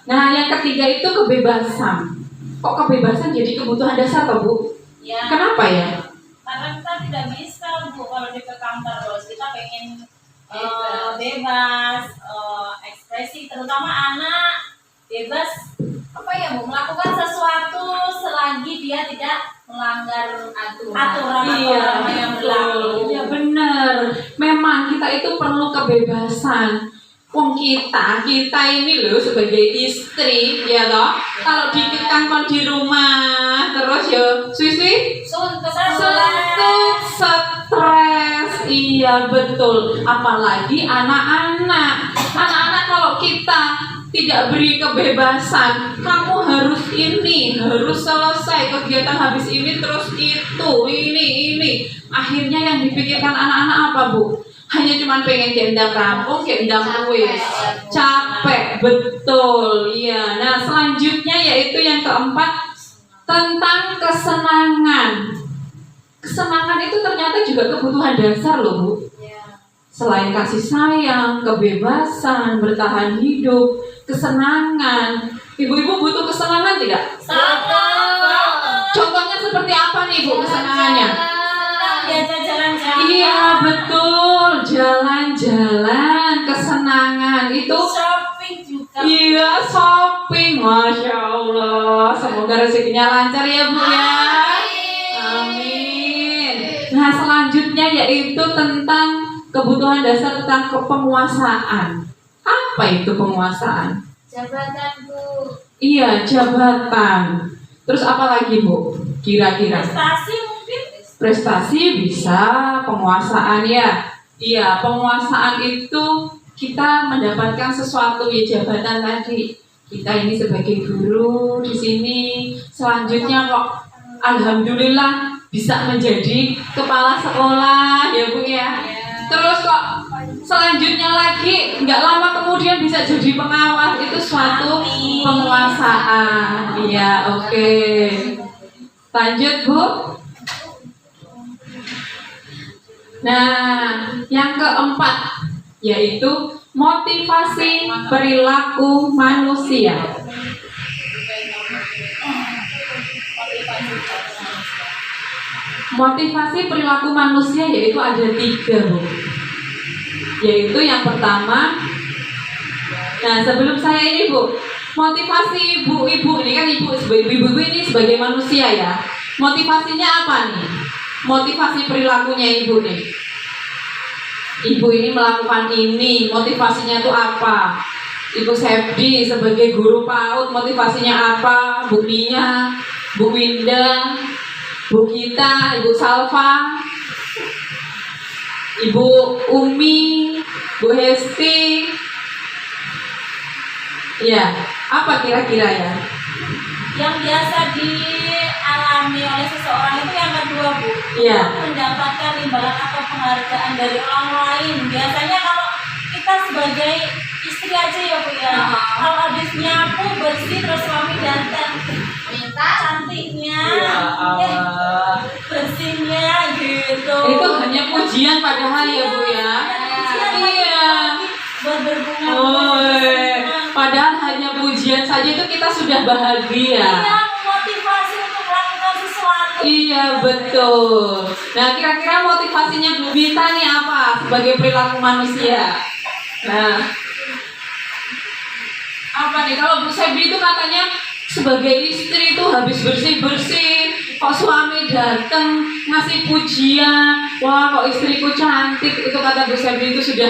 Nah, yang ketiga itu kebebasan. Kok kebebasan jadi kebutuhan dasar toh Bu? Ya. Kenapa ya? Karena kita tidak bisa Bu kalau di ke kantor bos, kita pengen bebas ekspresi, terutama anak bebas apa ya Bu, melakukan sesuatu selagi dia tidak melanggar aturan yang berlaku. Iya benar. Memang kita itu perlu kebebasan. Kita ini loh sebagai istri ya toh, kalau dikit kan di rumah terus ya Sisi suntuk stres. Iya betul, apalagi anak-anak kalau kita tidak beri kebebasan, kamu harus ini, harus selesai kegiatan habis ini terus itu ini akhirnya yang dipikirkan anak-anak apa Bu? Hanya cuma pengen gendang rampung, gendang kuis, capek, betul, iya. Nah selanjutnya yaitu yang keempat tentang kesenangan. Kesenangan itu ternyata juga kebutuhan dasar loh Bu. Selain kasih sayang, kebebasan, bertahan hidup, kesenangan. Ibu-ibu butuh kesenangan tidak? Contohnya seperti apa nih Bu kesenangannya? Jalan-jalan. Iya betul, jalan-jalan, kesenangan itu. Shopping juga. Iya shopping, masya Allah. Semoga rezekinya lancar ya Bu ya. Amin. Nah selanjutnya yaitu tentang kebutuhan dasar tentang penguasaan. Apa itu penguasaan? Jabatan Bu. Iya jabatan. Terus apa lagi Bu? Kira-kira? Prestasi mungkin. Prestasi bisa, penguasaan ya. Iya, penguasaan itu kita mendapatkan sesuatu ya jabatan tadi. Kita ini sebagai guru di sini, selanjutnya kok alhamdulillah bisa menjadi kepala sekolah ya Bu ya. Terus kok selanjutnya lagi nggak lama kemudian bisa jadi pengawas, itu suatu penguasaan. Iya, oke. Lanjut Bu. Nah, yang keempat yaitu motivasi perilaku manusia. Motivasi perilaku manusia yaitu ada 3 Bu. Yaitu yang pertama. Nah sebelum saya ini Bu, motivasi ibu-ibu ini kan ibu-ibu ini sebagai manusia ya. Motivasinya apa nih? Motivasi perilakunya ibu nih. Ibu ini melakukan ini, motivasinya itu apa? Ibu Sepdi sebagai guru PAUD motivasinya apa? Bu Nia, Bu Winda, Bu Gita, Ibu Salva, Ibu Umi, Bu Hesti. Iya, apa kira-kira ya? Yang biasa dialami oleh seseorang itu yang kedua, Bu. Iya. Mendapatkan imbalan atau penghargaan dari orang lain. Biasanya kalau kita sebagai istri aja ya, Bu ya. Kalau habis nyapu bersih terus suami datang minta cantiknya, bersihnya gitu. Itu hanya pujian padahal ya Bu ya. Iya. Buat berbunga. Padahal hanya pujian saja itu kita sudah bahagia. Iya, motivasi untuk melakukan sesuatu. Iya betul. Nah kira-kira motivasinya Bu Bita nih apa sebagai perilaku manusia? Nah apa nih kalau Bu Sebri itu katanya sebagai istri itu habis bersih-bersih kok suami datang ngasih pujian, wah kok istriku cantik, itu kata Bu Sebri itu sudah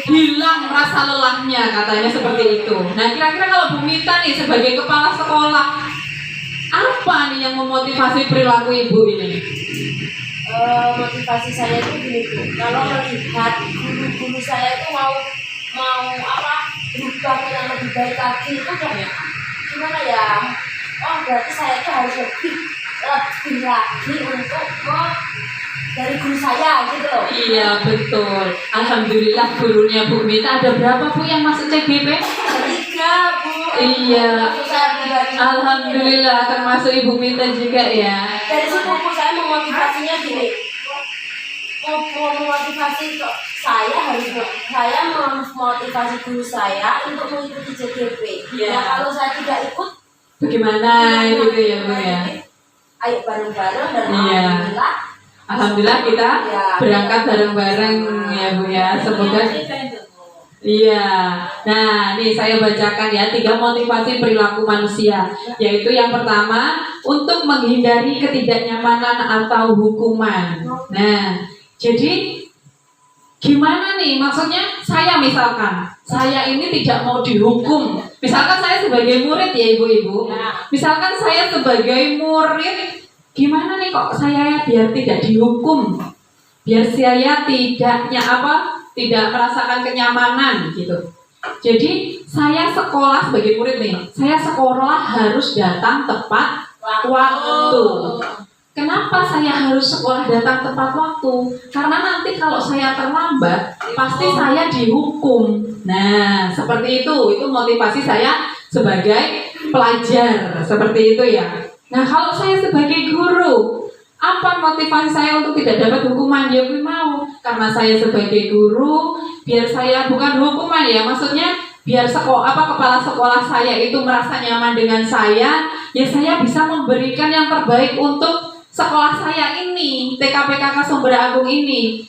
hilang rasa lelahnya katanya seperti itu. Nah kira-kira kalau Bu Mita nih sebagai kepala sekolah apa nih yang memotivasi perilaku ibu ini? Motivasi saya itu gini Bu, kalau melihat guru-guru saya itu mau apa berubah ke yang lebih baik lagi itu kayak gimana ya? Oh berarti saya itu harus lebih lagi untuk dari guru saya gitu loh. Iya betul. Alhamdulillah gurunya Bu Mita ada berapa Bu yang masuk CGP? 3 Bu. Iya. Saya pribadi. Alhamdulillah termasuk Ibu Mita juga ya. Dari situ saya memotivasinya gini. Memotivasi kok saya memotivasi guru saya untuk mengikuti CGP. Iya. Nah kalau saya tidak ikut Bagaimana gitu ya Bu ya? ayo bareng-bareng dan Iya. Alhamdulillah kita berangkat bareng-bareng ya Bu ya. Semoga iya. Nah, nih saya bacakan ya 3 motivasi perilaku manusia, yaitu yang pertama untuk menghindari ketidaknyamanan atau hukuman. Nah, jadi gimana nih maksudnya misalkan saya ini tidak mau dihukum. Misalkan saya sebagai murid ya ibu-ibu. Misalkan saya sebagai murid, gimana nih kok saya biar tidak dihukum, biar saya tidak merasakan kenyamanan gitu. Jadi saya sekolah sebagai murid nih, saya sekolah harus datang tepat waktu. Kenapa saya harus sekolah datang tepat waktu? Karena nanti kalau saya terlambat, pasti saya dihukum. Nah, seperti itu motivasi saya sebagai pelajar, seperti itu ya. Nah, kalau saya sebagai guru, apa motivasi saya untuk tidak dapat hukuman? Ya, gue mau. Karena saya sebagai guru, biar saya bukan hukuman ya, maksudnya biar kepala sekolah saya itu merasa nyaman dengan saya, ya saya bisa memberikan yang terbaik untuk sekolah saya ini, TKPKK Sumber Agung ini.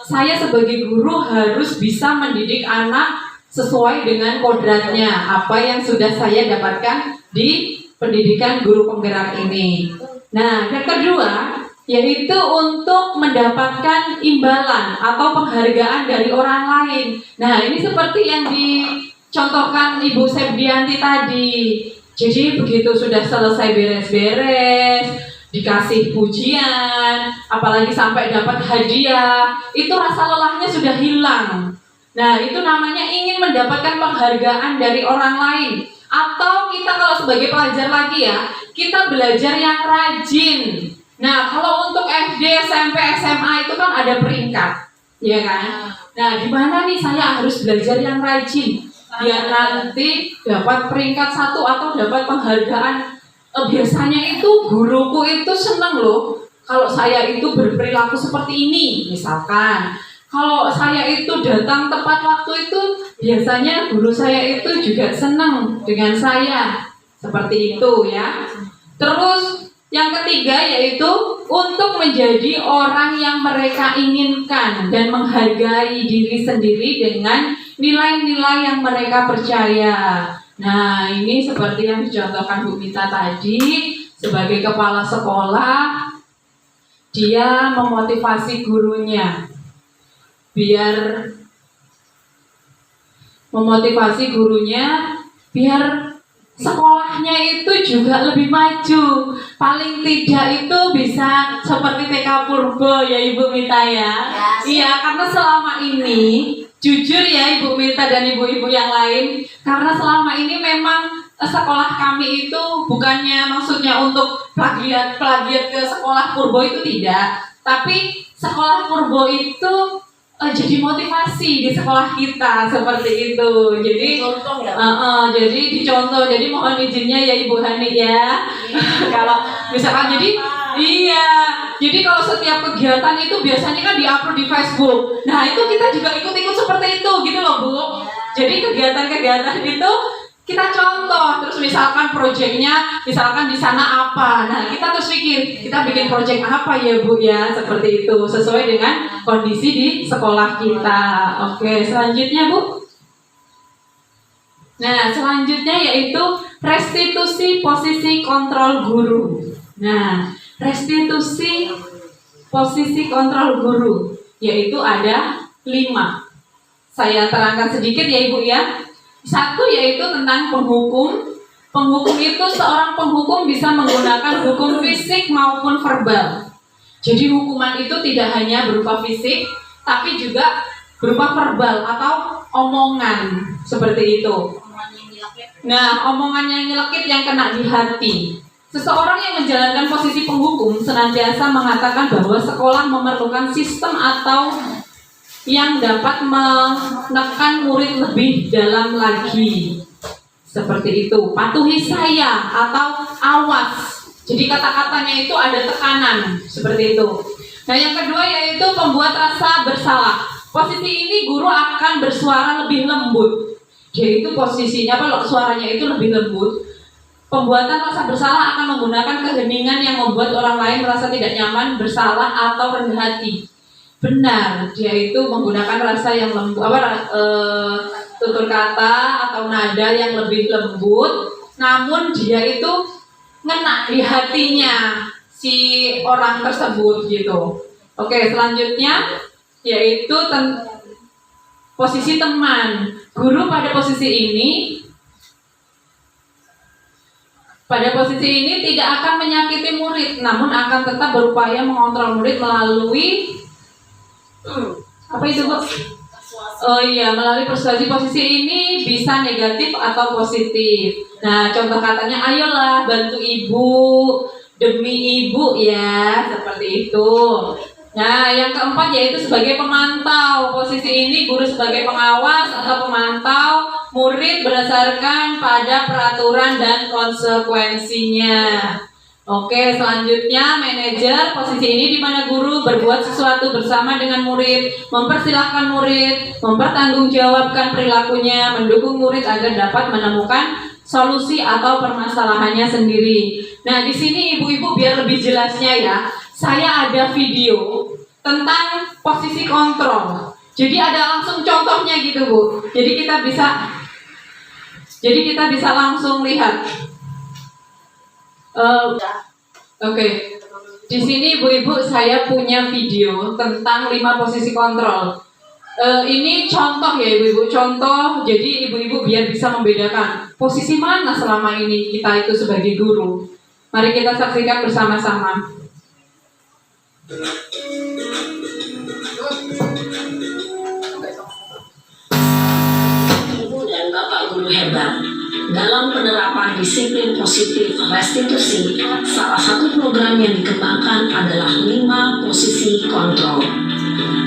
Saya sebagai guru harus bisa mendidik anak sesuai dengan kodratnya, apa yang sudah saya dapatkan di pendidikan guru penggerak ini. Nah, yang kedua yaitu untuk mendapatkan imbalan atau penghargaan dari orang lain. Nah, ini seperti yang dicontohkan Ibu Sepdianti tadi. Jadi begitu sudah selesai beres-beres, dikasih pujian, apalagi sampai dapat hadiah, itu rasa lelahnya sudah hilang. Nah, itu namanya ingin mendapatkan penghargaan dari orang lain. Atau kita kalau sebagai pelajar lagi ya, kita belajar yang rajin. Nah, kalau untuk SD, SMP, SMA itu kan ada peringkat, ya kan? Nah, gimana nih saya harus belajar yang rajin biar nanti dapat peringkat 1 atau dapat penghargaan. Biasanya itu guruku itu senang loh kalau saya itu berperilaku seperti ini. Misalkan kalau saya itu datang tepat waktu itu, biasanya guru saya itu juga senang dengan saya. Seperti itu ya. Terus yang ketiga yaitu untuk menjadi orang yang mereka inginkan dan menghargai diri sendiri dengan nilai-nilai yang mereka percaya. Nah, ini seperti yang dicontohkan Bu Mita tadi, sebagai kepala sekolah, dia memotivasi gurunya biar sekolahnya itu juga lebih maju. Paling tidak itu bisa seperti TK Purbo ya Ibu Mita ya. Iya, karena selama ini Jujur ya Ibu Mita dan ibu-ibu yang lain, karena selama ini memang sekolah kami itu bukannya maksudnya untuk plagiat ke sekolah Purbo itu tidak, tapi sekolah Purbo itu jadi motivasi di sekolah kita seperti itu. Jadi Contoh ya. jadi dicontoh. Jadi mohon izinnya ya Ibu Hani ya. Kalau misalkan iya. Jadi kalau setiap kegiatan itu biasanya kan diupload di Facebook. Nah, itu kita juga ikut-ikut seperti itu gitu loh, Bu. Jadi kegiatan-kegiatan itu kita contoh. Terus misalkan proyeknya misalkan di sana apa. Nah, kita terus pikir, kita bikin proyek apa ya, Bu ya? Seperti itu, sesuai dengan kondisi di sekolah kita. Oke, selanjutnya, Bu. Nah, selanjutnya yaitu restitusi posisi kontrol guru. Nah, restitusi posisi kontrol guru yaitu ada 5. Saya terangkan sedikit ya Ibu ya. 1 yaitu tentang penghukum. Penghukum itu seorang penghukum bisa menggunakan hukum fisik maupun verbal. Jadi hukuman itu tidak hanya berupa fisik, tapi juga berupa verbal atau omongan seperti itu. Nah, omongan yang nyelekit yang kena di hati. Seseorang yang menjalankan posisi penghukum senantiasa mengatakan bahwa sekolah memerlukan sistem atau yang dapat menekan murid lebih dalam lagi. Seperti itu. Patuhi saya atau awas. Jadi kata-katanya itu ada tekanan. Seperti itu. Nah, yang kedua yaitu pembuat rasa bersalah. Posisi ini guru akan bersuara lebih lembut. Yaitu posisinya kalau suaranya itu lebih lembut. Pembuatan rasa bersalah akan menggunakan keheningan yang membuat orang lain merasa tidak nyaman, bersalah atau rendah hati. Benar, dia itu menggunakan rasa yang lembut, tutur kata atau nada yang lebih lembut, namun dia itu ngena di hatinya si orang tersebut gitu. Oke, selanjutnya yaitu posisi teman. Guru pada posisi ini tidak akan menyakiti murid, namun akan tetap berupaya mengontrol murid melalui apa itu, Bu? Oh iya, melalui persuasi. Posisi ini bisa negatif atau positif. Nah, contoh katanya, ayolah bantu ibu demi ibu ya, seperti itu. Nah, yang keempat yaitu sebagai pemantau. Posisi ini guru sebagai pengawas atau pemantau murid berdasarkan pada peraturan dan konsekuensinya. Oke, selanjutnya manajer. Posisi ini di mana guru berbuat sesuatu bersama dengan murid, mempersilahkan murid, mempertanggungjawabkan perilakunya, mendukung murid agar dapat menemukan solusi atau permasalahannya sendiri. Nah, di sini ibu-ibu biar lebih jelasnya ya. Saya ada video tentang posisi kontrol. Jadi ada langsung contohnya gitu, Bu. Jadi kita bisa langsung lihat. Oke. Di sini ibu-ibu saya punya video tentang 5 posisi kontrol. Ini contoh ya ibu-ibu, contoh. Jadi ibu-ibu biar bisa membedakan posisi mana selama ini kita itu sebagai guru. Mari kita saksikan bersama-sama. Ibu dan Bapak guru hebat, dalam penerapan disiplin positif restitusi, salah satu program yang dikembangkan adalah 5 posisi kontrol.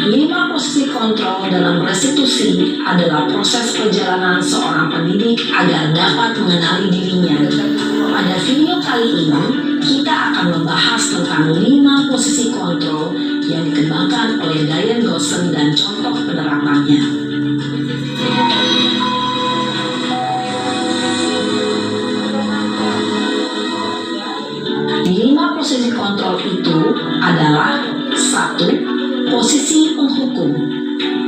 5 posisi kontrol dalam restitusi adalah proses perjalanan seorang pendidik agar dapat mengenali dirinya. Pada video kali ini, kita akan membahas tentang 5 posisi kontrol yang dikembangkan oleh Diane Dawson dan contoh penerapannya. 5 posisi kontrol itu adalah 1. Posisi penghukum.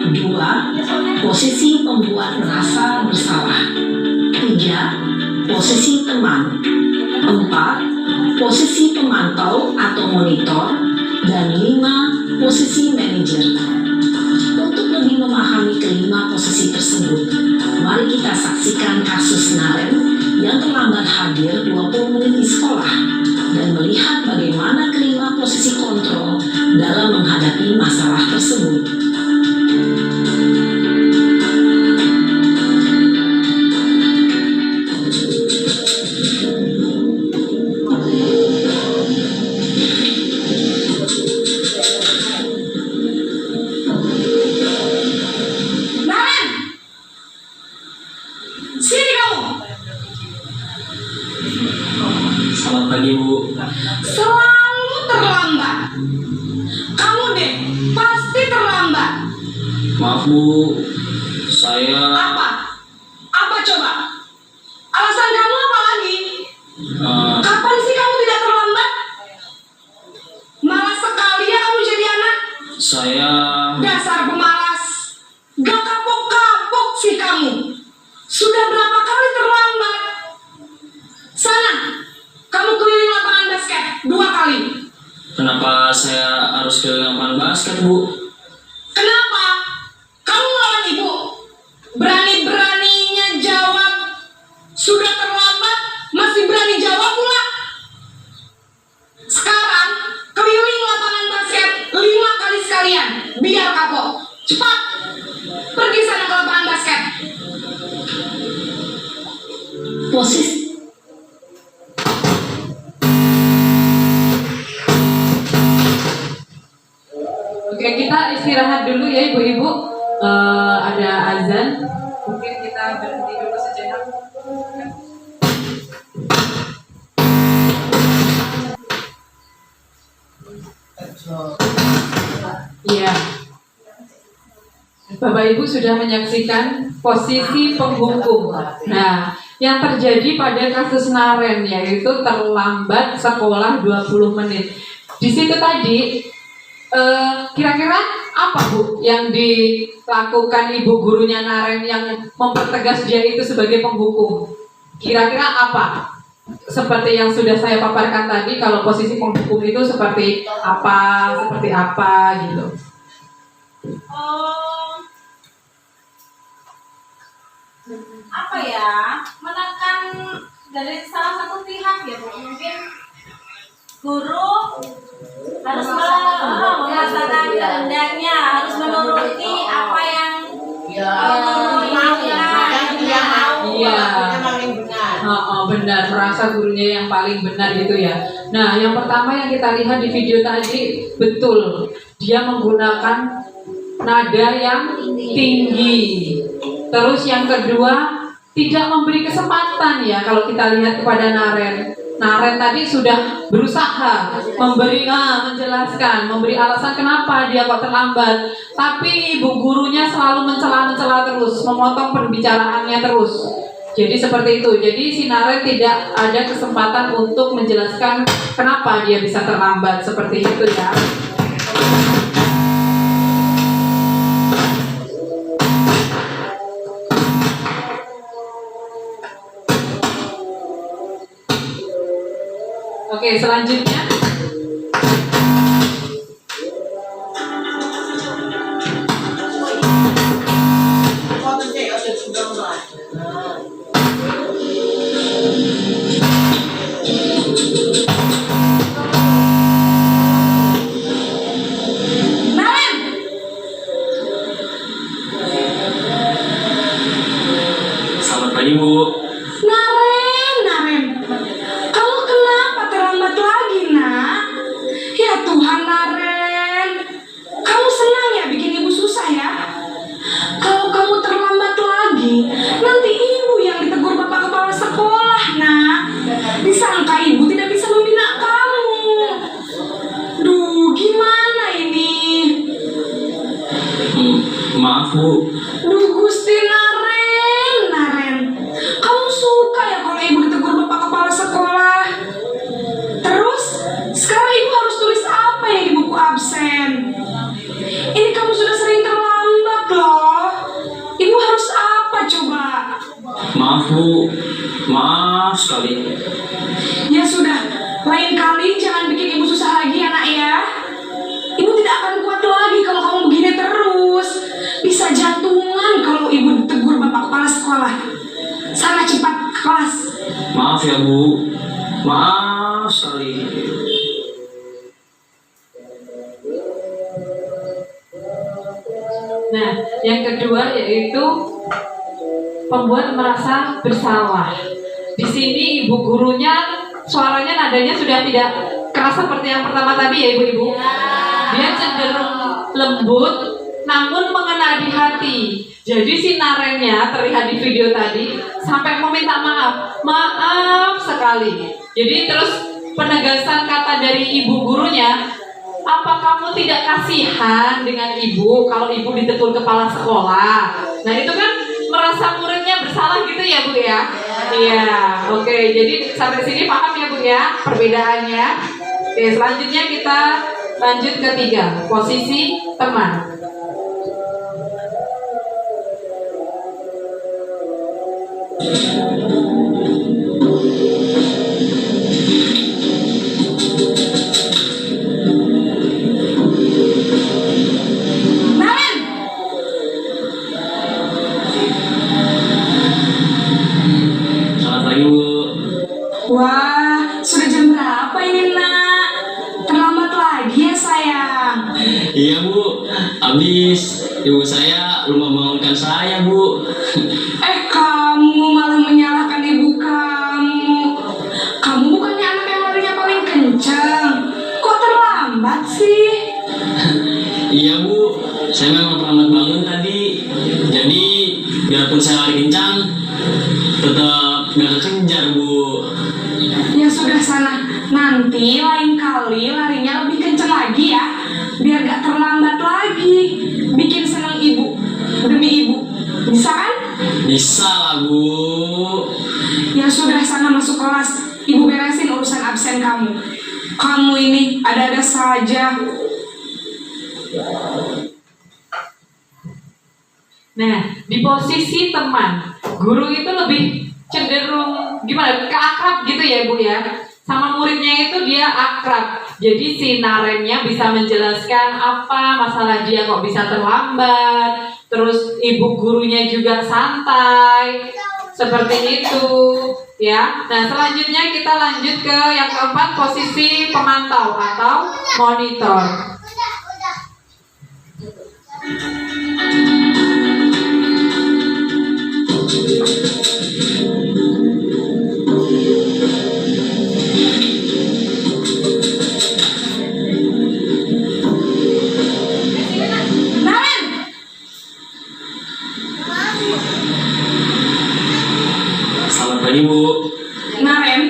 2. Posisi pembuat merasa bersalah. 3. Posisi teman. 4. Posisi pemantau atau monitor. Dan 5. Posisi manajer. Untuk lebih memahami kelima posisi tersebut, mari kita saksikan kasus Naren yang terlambat hadir 20 menit di sekolah dan melihat bagaimana kelima posisi kontrol dalam menghadapi masalah tersebut. Maaf Bu, saya Apa coba? Alasan kamu apa lagi? Kapan sih kamu tidak terlambat? Malas sekali ya kamu jadi anak. saya Dasar pemalas. Gak kapok-kapok sih kamu. Sudah berapa kali terlambat? Sana, kamu keliling lapangan basket 2 kali. kenapa saya harus ke lapangan basket Bu? Kenapa? Kamu lawan ibu. Berani-beraninya jawab. Sudah terlambat, masih berani jawab pula. Sekarang, keliling lapangan basket 5 kali sekalian. Biar kapok. Cepat. Pergi sana ke lapangan basket. Posisi. Oke, kita istirahat dulu ya ibu-ibu. Ada azan. Mungkin kita berhenti dulu sejenak. Iya. Bapak Ibu sudah menyaksikan posisi penghukum. Nah, yang terjadi pada kasus Naren yaitu terlambat sekolah 20 menit. Di situ tadi kira-kira apa Bu yang dilakukan ibu gurunya Naren yang mempertegas dia itu sebagai penghukum? Kira-kira apa? Seperti yang sudah saya paparkan tadi, kalau posisi penghukum itu seperti apa gitu. Apa ya, menekan dari salah satu pihak ya Bu, mungkin guru harus melaksanakan kehendaknya, harus menuruti apa yang guru inginkan. Iya. Benar, merasa gurunya yang paling benar gitu ya. Nah, yang pertama yang kita lihat di video tadi, betul, dia menggunakan nada yang tinggi. Terus yang kedua, tidak memberi kesempatan ya. Kalau kita lihat kepada Naren tadi sudah berusaha menjelaskan, memberi alasan kenapa dia kok terlambat. Tapi ibu gurunya selalu mencela terus, memotong perbicaraannya terus. Jadi seperti itu. Jadi si Naren tidak ada kesempatan untuk menjelaskan kenapa dia bisa terlambat seperti itu ya. Oke, selanjutnya. Selamat pagi Bu. Naren, kamu kenapa terlambat lagi nak? Ya Tuhan Naren, kamu senang ya bikin ibu susah ya? Kalau kamu terlambat lagi, nanti ibu yang ditegur bapak kepala sekolah nak. Disangka ibu tidak bisa membina kamu. Duh, gimana ini? Maaf Bu. Duh Gusti Naren, kamu suka ya kalau ibu ditegur bapak kepala sekolah? Terus, sekarang ibu harus tulis apa yang di buku absen? Ini kamu sudah sering terlambat loh. Ibu harus apa coba? Maaf Bu. Maaf sekali. Ya sudah, lain kali jangan bikin ibu susah lagi ya nak ya. Ibu tidak akan kuat lagi kalau kamu begini terus. Bisa jantungan kalau ibu ditegur bapak kepala sekolah. Sana cepat ke kelas. Maaf ya Bu. Maaf sekali. Nah, yang kedua yaitu pembuat merasa bersalah. Di sini ibu gurunya suaranya nadanya sudah tidak keras seperti yang pertama tadi ya ibu-ibu. Dia cenderung lembut namun mengena di hati. Jadi si Narennya terlihat di video tadi sampai meminta maaf sekali. Jadi terus penegasan kata dari ibu gurunya apa kamu tidak kasihan dengan ibu kalau ibu ditegur kepala sekolah? Nah itu kan merasa muridnya bersalah gitu ya Bu ya? Iya, oke. Jadi sampai sini paham ya Bu ya perbedaannya? Oke, selanjutnya kita lanjut ke 3, posisi teman. Selamat pagi Bu. Wah, sudah jam berapa ini nak? Terlambat lagi ya sayang. Iya Bu, habis ibu saya lupa bangunkan saya Bu. Kamu malah menyalahkan ibu kamu. Kamu bukannya anak yang larinya paling kencang. Kok terlambat sih? Iya Bu, saya memang terlambat bangun tadi. Jadi biarpun saya lari kencang, tetap nggak kekejar Bu. Ya sudah sana. Nanti lain kali larinya lebih kencang lagi ya. Biar gak terlambat lagi. Bikin senang ibu. Demi ibu. Bisa kan? Bisa lah Bu. Ya sudah sana masuk kelas. Ibu beresin urusan absen kamu. Kamu ini ada-ada saja. Nah, di posisi teman, guru itu lebih cenderung gimana? Keakrab gitu ya Bu ya. Sama muridnya itu dia akrab. Jadi si Narennya bisa menjelaskan apa masalah dia kok bisa terlambat. Terus ibu gurunya juga santai. Seperti itu ya. Nah, selanjutnya kita lanjut ke yang keempat, posisi pemantau atau monitor. Selamat pagi Bu. Naren,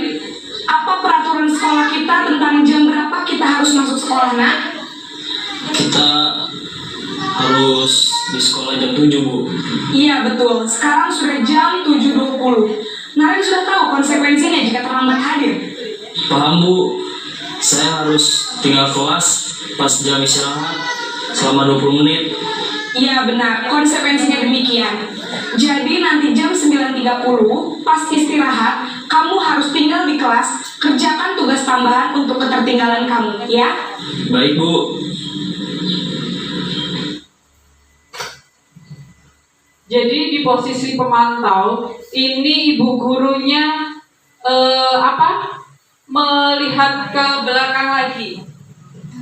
apa peraturan sekolah kita tentang jam berapa kita harus masuk sekolah, nak? Kita harus di sekolah jam 7 Bu. Iya betul, sekarang sudah jam 7.20. Naren sudah tahu konsekuensinya jika terlambat hadir. Paham Bu, saya harus tinggal kelas pas jam istirahat selama 20 menit. Iya benar, konsekuensinya demikian. Jadi nanti jam 9.30 pas istirahat, kamu harus tinggal di kelas, kerjakan tugas tambahan untuk ketertinggalan kamu, ya? Baik Bu. Jadi di posisi pemantau ini ibu gurunya melihat ke belakang lagi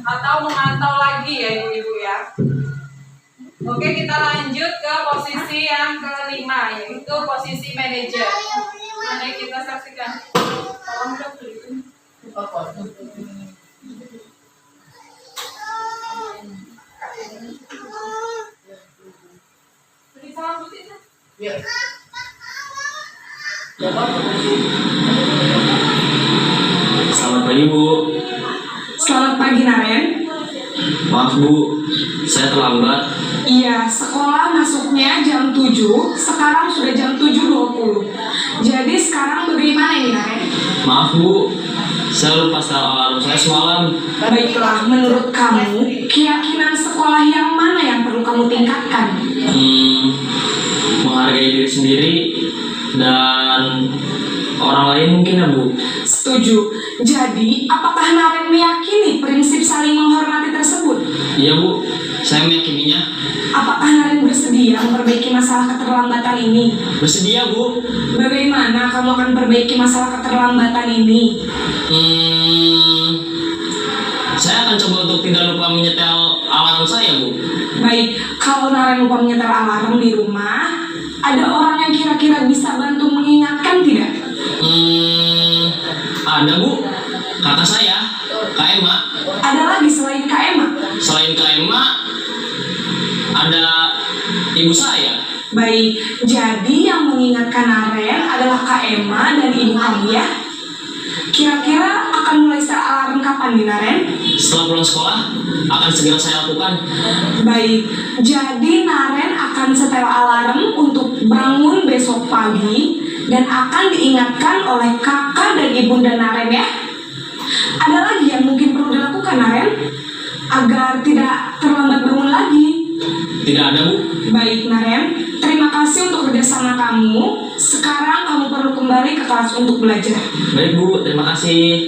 atau memantau lagi ya ibu-ibu ya. Oke, kita lanjut ke posisi yang kelima, yaitu posisi manajer. Mari kita saksikan. Tolong dong beliin. Beri salam putih. Selamat pagi Bu. Selamat pagi, Naren. Maaf Bu, saya terlambat. Iya, sekolah masuknya jam 7, sekarang sudah jam 7.20. Jadi sekarang bagaimana ini, Naren? Maaf Bu, saya lupa setel alarm saya semalam. Baiklah, menurut kamu, keyakinan sekolah yang mana yang perlu kamu tingkatkan? Menghargai diri sendiri dan orang lain mungkin ya Bu. Setuju. Jadi, apakah Naren meyakini prinsip saling menghormati tersebut? Iya Bu, saya meyakininya. Apakah Naren bersedia memperbaiki masalah keterlambatan ini? Bersedia Bu. Bagaimana kamu akan perbaiki masalah keterlambatan ini? Saya akan coba untuk tidak lupa menyetel alarm saya Bu. Baik, kalau Naren lupa menyetel alarm di rumah, ada orang yang kira-kira bisa bantu mengingatkan tidak? Ada Bu, kakak saya, Kak Emma. Ada lagi selain Kak Emma? Selain Kak Emma, ada ibu saya. Baik, jadi yang mengingatkan Naren adalah Kak Emma dan ibu kamu ya? Kira-kira akan mulai set alarm kapan nih Naren? Setelah pulang sekolah, akan segera saya lakukan. Baik, jadi Naren akan setel alarm untuk bangun besok pagi dan akan diingatkan oleh kakak dan ibunda Naren ya. Ada lagi yang mungkin perlu dilakukan Naren agar tidak terlambat bangun lagi? Tidak ada, Bu. Baik Naren, terima kasih untuk kerjasama kamu. Sekarang kamu perlu kembali ke kelas untuk belajar. Baik, Bu. Terima kasih.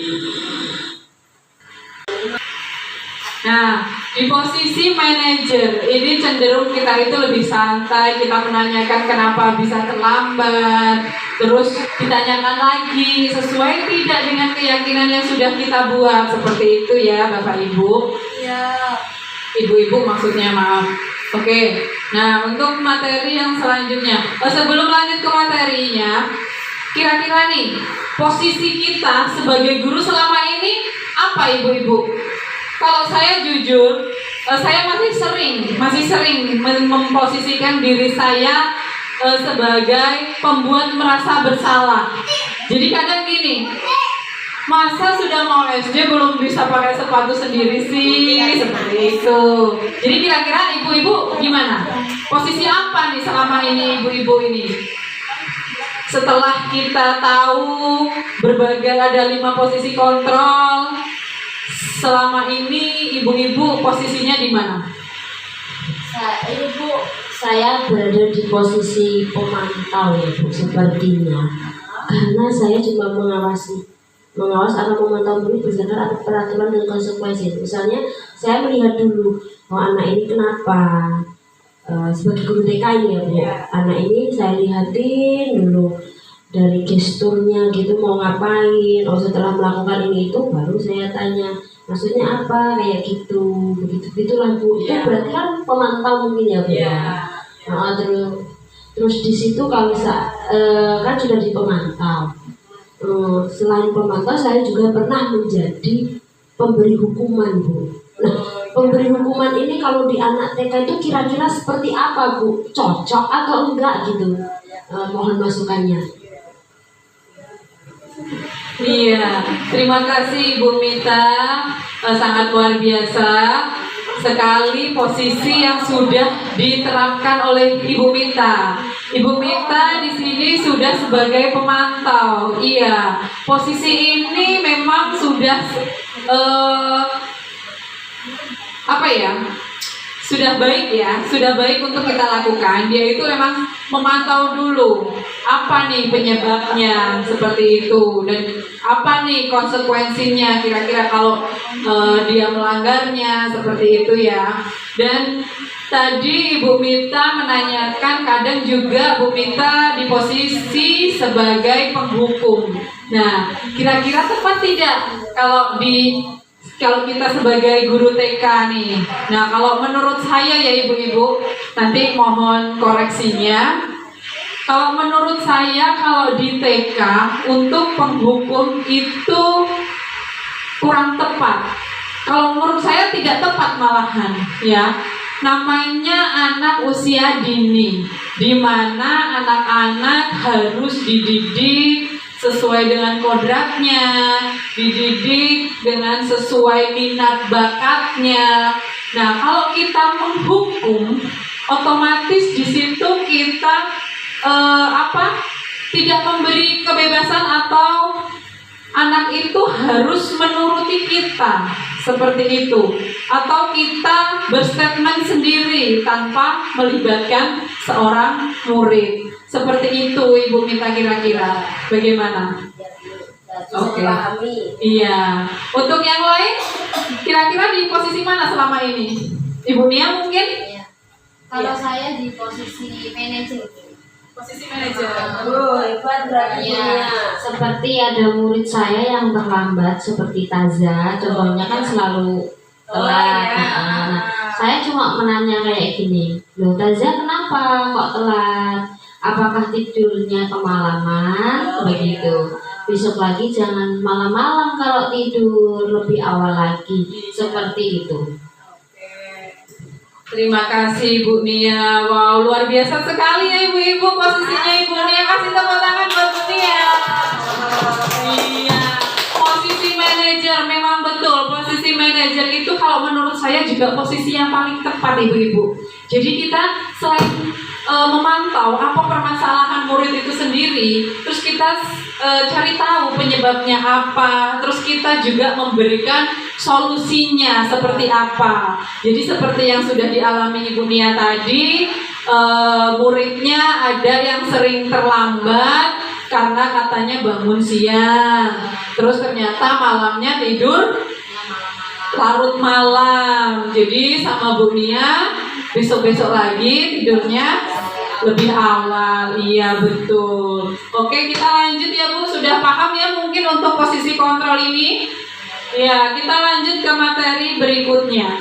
Nah, di posisi manajer ini cenderung kita itu lebih santai, kita menanyakan kenapa bisa terlambat, terus ditanyakan lagi sesuai tidak dengan keyakinan yang sudah kita buat, seperti itu ya Bapak Ibu. Ya. Ibu-ibu maksudnya, maaf. Oke, nah untuk materi yang selanjutnya, sebelum lanjut ke materinya, kira-kira nih posisi kita sebagai guru selama ini apa ibu-ibu? Kalau saya jujur, saya masih sering memposisikan diri saya sebagai pembuat merasa bersalah. Jadi kadang gini, masa sudah mau SD belum bisa pakai sepatu sendiri sih, seperti itu. Jadi kira-kira ibu-ibu gimana? Posisi apa nih selama ini ibu-ibu ini? Setelah kita tahu berbagai ada 5 posisi kontrol, selama ini ibu-ibu posisinya di mana? Saya berada di posisi pemantau ya Bu, sepertinya. Karena saya cuma mengawas atau memantau dulu berdasarkan atas peraturan dan konsekuensi. Misalnya saya melihat dulu, oh anak ini kenapa, sebagai guru TK ini ya Bu, anak ini saya lihatin dulu dari gesturnya gitu mau ngapain. Oh setelah melakukan ini itu baru saya tanya maksudnya apa, kayak gitu, begitulah Bu. Itu berarti kan pemantau mungkin ya Bu. Nah, terus di situ kalau kan sudah di pemantau. Selain pemantau saya juga pernah menjadi pemberi hukuman Bu. Nah, pemberi hukuman ini kalau di anak TK itu kira-kira seperti apa Bu? Cocok atau enggak gitu? Mohon masukannya. Iya, terima kasih Bu Mita, sangat luar biasa sekali posisi yang sudah diterapkan oleh Ibu Mita. Ibu Mita di sini sudah sebagai pemantau. Iya, posisi ini memang sudah sudah baik ya, sudah baik untuk kita lakukan. Dia itu memang memantau dulu apa nih penyebabnya seperti itu dan apa nih konsekuensinya kira-kira kalau dia melanggarnya seperti itu ya. Dan tadi Ibu Mita menanyakan kadang juga Bu Mita di posisi sebagai penghukum. Nah, kira-kira tepat tidak kalau kita sebagai guru TK nih. Nah, kalau menurut saya ya ibu-ibu, nanti mohon koreksinya. Kalau menurut saya kalau di TK untuk penghukum itu kurang tepat. Kalau menurut saya tidak tepat malahan, ya. Namanya anak usia dini, di mana anak-anak harus dididik sesuai dengan kodratnya, dididik dengan sesuai minat bakatnya. Nah, kalau kita menghukum, otomatis di situ kita tidak memberi kebebasan atau anak itu harus menuruti kita seperti itu, atau kita berstatement sendiri tanpa melibatkan seorang murid. Seperti itu Ibu Mita kira-kira bagaimana? Oke. Iya. Untuk yang lain kira-kira di posisi mana selama ini? Ibu Nia mungkin? Iya. Kalau saya di posisi manajer. Posisi manajer. Hebat berarti Iya. Seperti ada murid saya yang terlambat seperti Taza, contohnya kan selalu telat. Nah, saya cuma menanya kayak gini, loh Taza kenapa kok telat? Apakah tidurnya kemalaman? Begitu. Besok lagi jangan malam-malam kalau tidur, lebih awal lagi. Seperti itu. Terima kasih Ibu Nia. Wow, luar biasa sekali ya ibu-ibu posisinya Ibu Nia. Kasih tepuk tangan buat Bu Nia. Iya, posisi manajer manajer, memang betul posisi manajer itu kalau menurut saya juga posisi yang paling tepat ibu-ibu. Jadi kita selain memantau apa permasalahan murid itu sendiri, terus kita cari tahu penyebabnya apa, terus kita juga memberikan solusinya seperti apa. Jadi seperti yang sudah dialami Ibu Nia tadi, muridnya ada yang sering terlambat karena katanya bangun siang, terus ternyata malamnya tidur larut malam. Jadi sama Bu Nia besok-besok lagi tidurnya lebih awal. Iya betul. Oke, kita lanjut ya Bu. Sudah paham ya mungkin untuk posisi kontrol ini? Ya, kita lanjut ke materi berikutnya.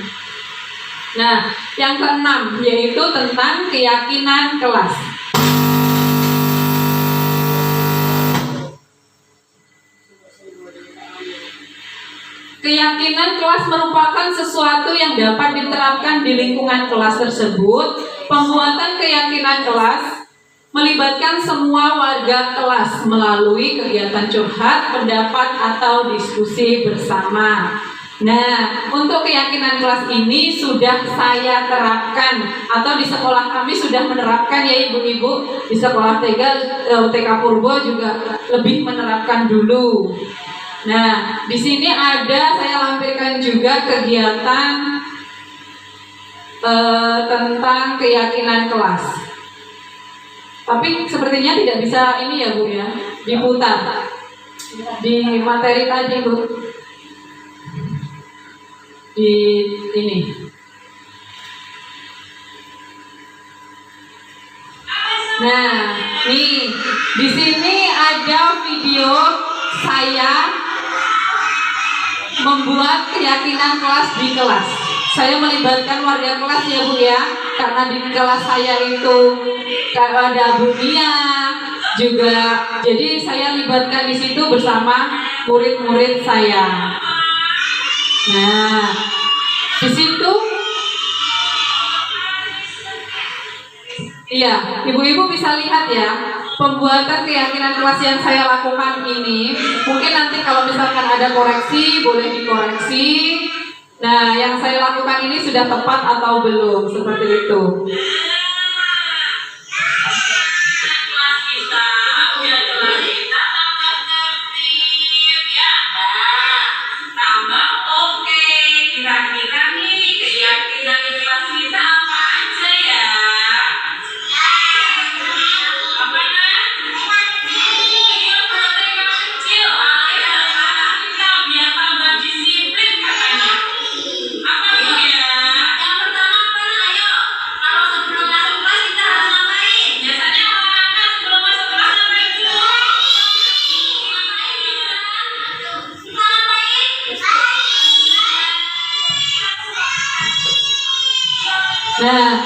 Nah, yang keenam yaitu tentang keyakinan kelas. Keyakinan kelas merupakan sesuatu yang dapat diterapkan di lingkungan kelas tersebut. Pembuatan keyakinan kelas melibatkan semua warga kelas melalui kegiatan curhat, pendapat, atau diskusi bersama. Nah, untuk keyakinan kelas ini sudah saya terapkan, atau di sekolah kami sudah menerapkan ya ibu-ibu. Di sekolah TK Purbo juga lebih menerapkan dulu. Nah, di sini ada saya lampirkan juga kegiatan tentang keyakinan kelas. Tapi sepertinya tidak bisa ini ya Bu ya, diputar di materi tadi Bu. Di ini. Nah, nih di sini ada video saya membuat keyakinan kelas di kelas. Saya melibatkan warga kelas ya Bu ya, karena di kelas saya itu ada Bu Nia juga. Jadi saya libatkan di situ bersama murid-murid saya. Nah, di situ iya, ibu-ibu bisa lihat ya, pembuatan keyakinan kelas yang saya lakukan ini. Mungkin nanti kalau misalkan ada koreksi, boleh dikoreksi. Nah, yang saya lakukan ini sudah tepat atau belum, seperti itu. Nah,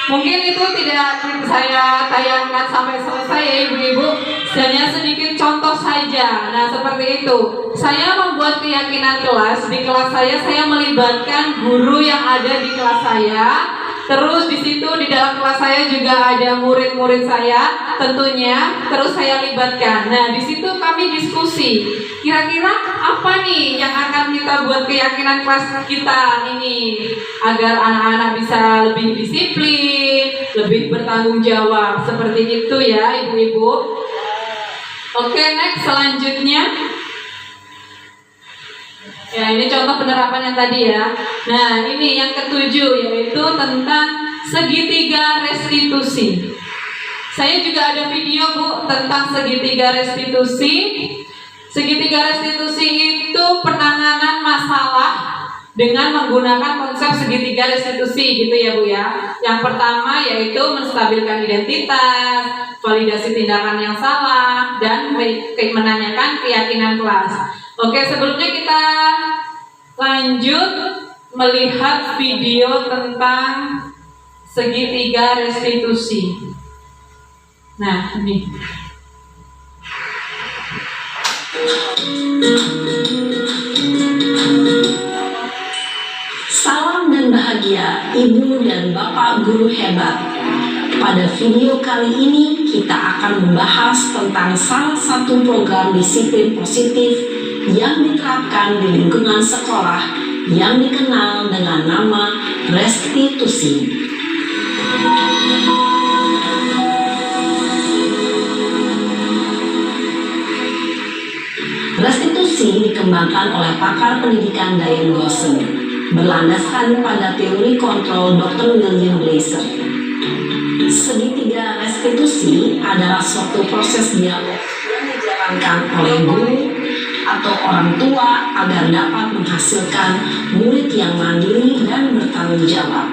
mungkin itu tidak saya tayangkan sampai selesai ya ibu-ibu. Hanya sedikit contoh saja. Nah, seperti itu. Saya membuat keyakinan kelas. Di kelas saya melibatkan guru yang ada di kelas saya. Terus di situ di dalam kelas saya juga ada murid-murid saya tentunya. Terus saya libatkan. Nah, di situ kami diskusi. Kira-kira apa nih yang akan kita buat keyakinan kelas kita ini agar anak-anak bisa lebih disiplin, lebih bertanggung jawab. Seperti itu ya ibu-ibu. Oke, next selanjutnya. Ya, ini contoh penerapan yang tadi ya. Nah, ini yang ketujuh yaitu tentang segitiga restitusi. Saya juga ada video Bu tentang segitiga restitusi. Segitiga restitusi itu penanganan masalah dengan menggunakan konsep segitiga restitusi gitu ya Bu ya. Yang pertama yaitu menstabilkan identitas, validasi tindakan yang salah, dan menanyakan keyakinan kelas. Oke, sebelumnya kita lanjut melihat video tentang segitiga restitusi. Nah, ini. Salam dan bahagia Ibu dan Bapak guru hebat. Pada video kali ini kita akan membahas tentang salah satu program disiplin positif yang diterapkan di lingkungan sekolah yang dikenal dengan nama restitusi. Restitusi dikembangkan oleh pakar pendidikan Diane Gosling berlandaskan pada teori kontrol Dr. William Glaser. Segitiga restitusi adalah suatu proses dialog yang dijalankan oleh guru atau orang tua agar dapat menghasilkan murid yang mandiri dan bertanggung jawab.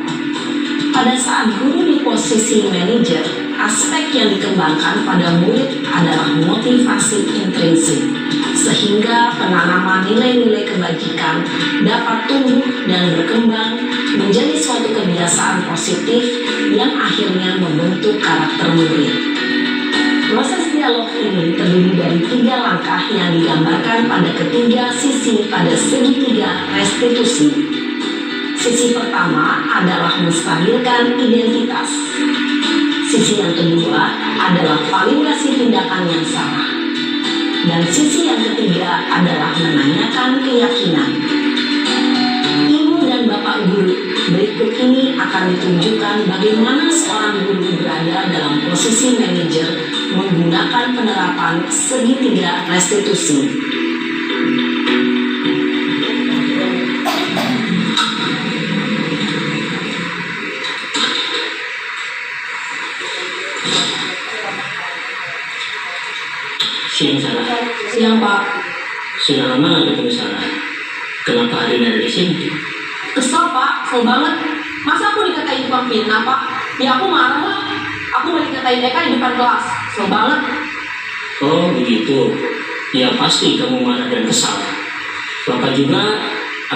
Pada saat guru di posisi manajer, aspek yang dikembangkan pada murid adalah motivasi intrinsik, sehingga penanaman nilai-nilai kebajikan dapat tumbuh dan berkembang menjadi suatu kebiasaan positif yang akhirnya membentuk karakter murid. Proses dialog ini terdiri dari 3 langkah yang digambarkan pada ketiga sisi pada segitiga restitusi. Sisi pertama adalah menstabilkan identitas. Sisi yang kedua adalah validasi tindakan yang salah. Dan sisi yang ketiga adalah menanyakan keyakinan. Ibu dan Bapak guru, berikut ini akan ditunjukkan bagaimana seorang guru berada dalam posisi manajer menggunakan penerapan segitiga restitusi. Siang Sarah. Siang Pak. Sudah lama nggak ketemu Sarah. Kenapa hari ini ada di sini? Kesel Pak, kesel banget. Masa aku dikatain tukang fitnah Pak? Ya aku marah lah. Aku mau dikatain Eka di depan kelas. Kesel banget. Oh begitu. Ya pasti kamu marah dan kesal. Bapak juga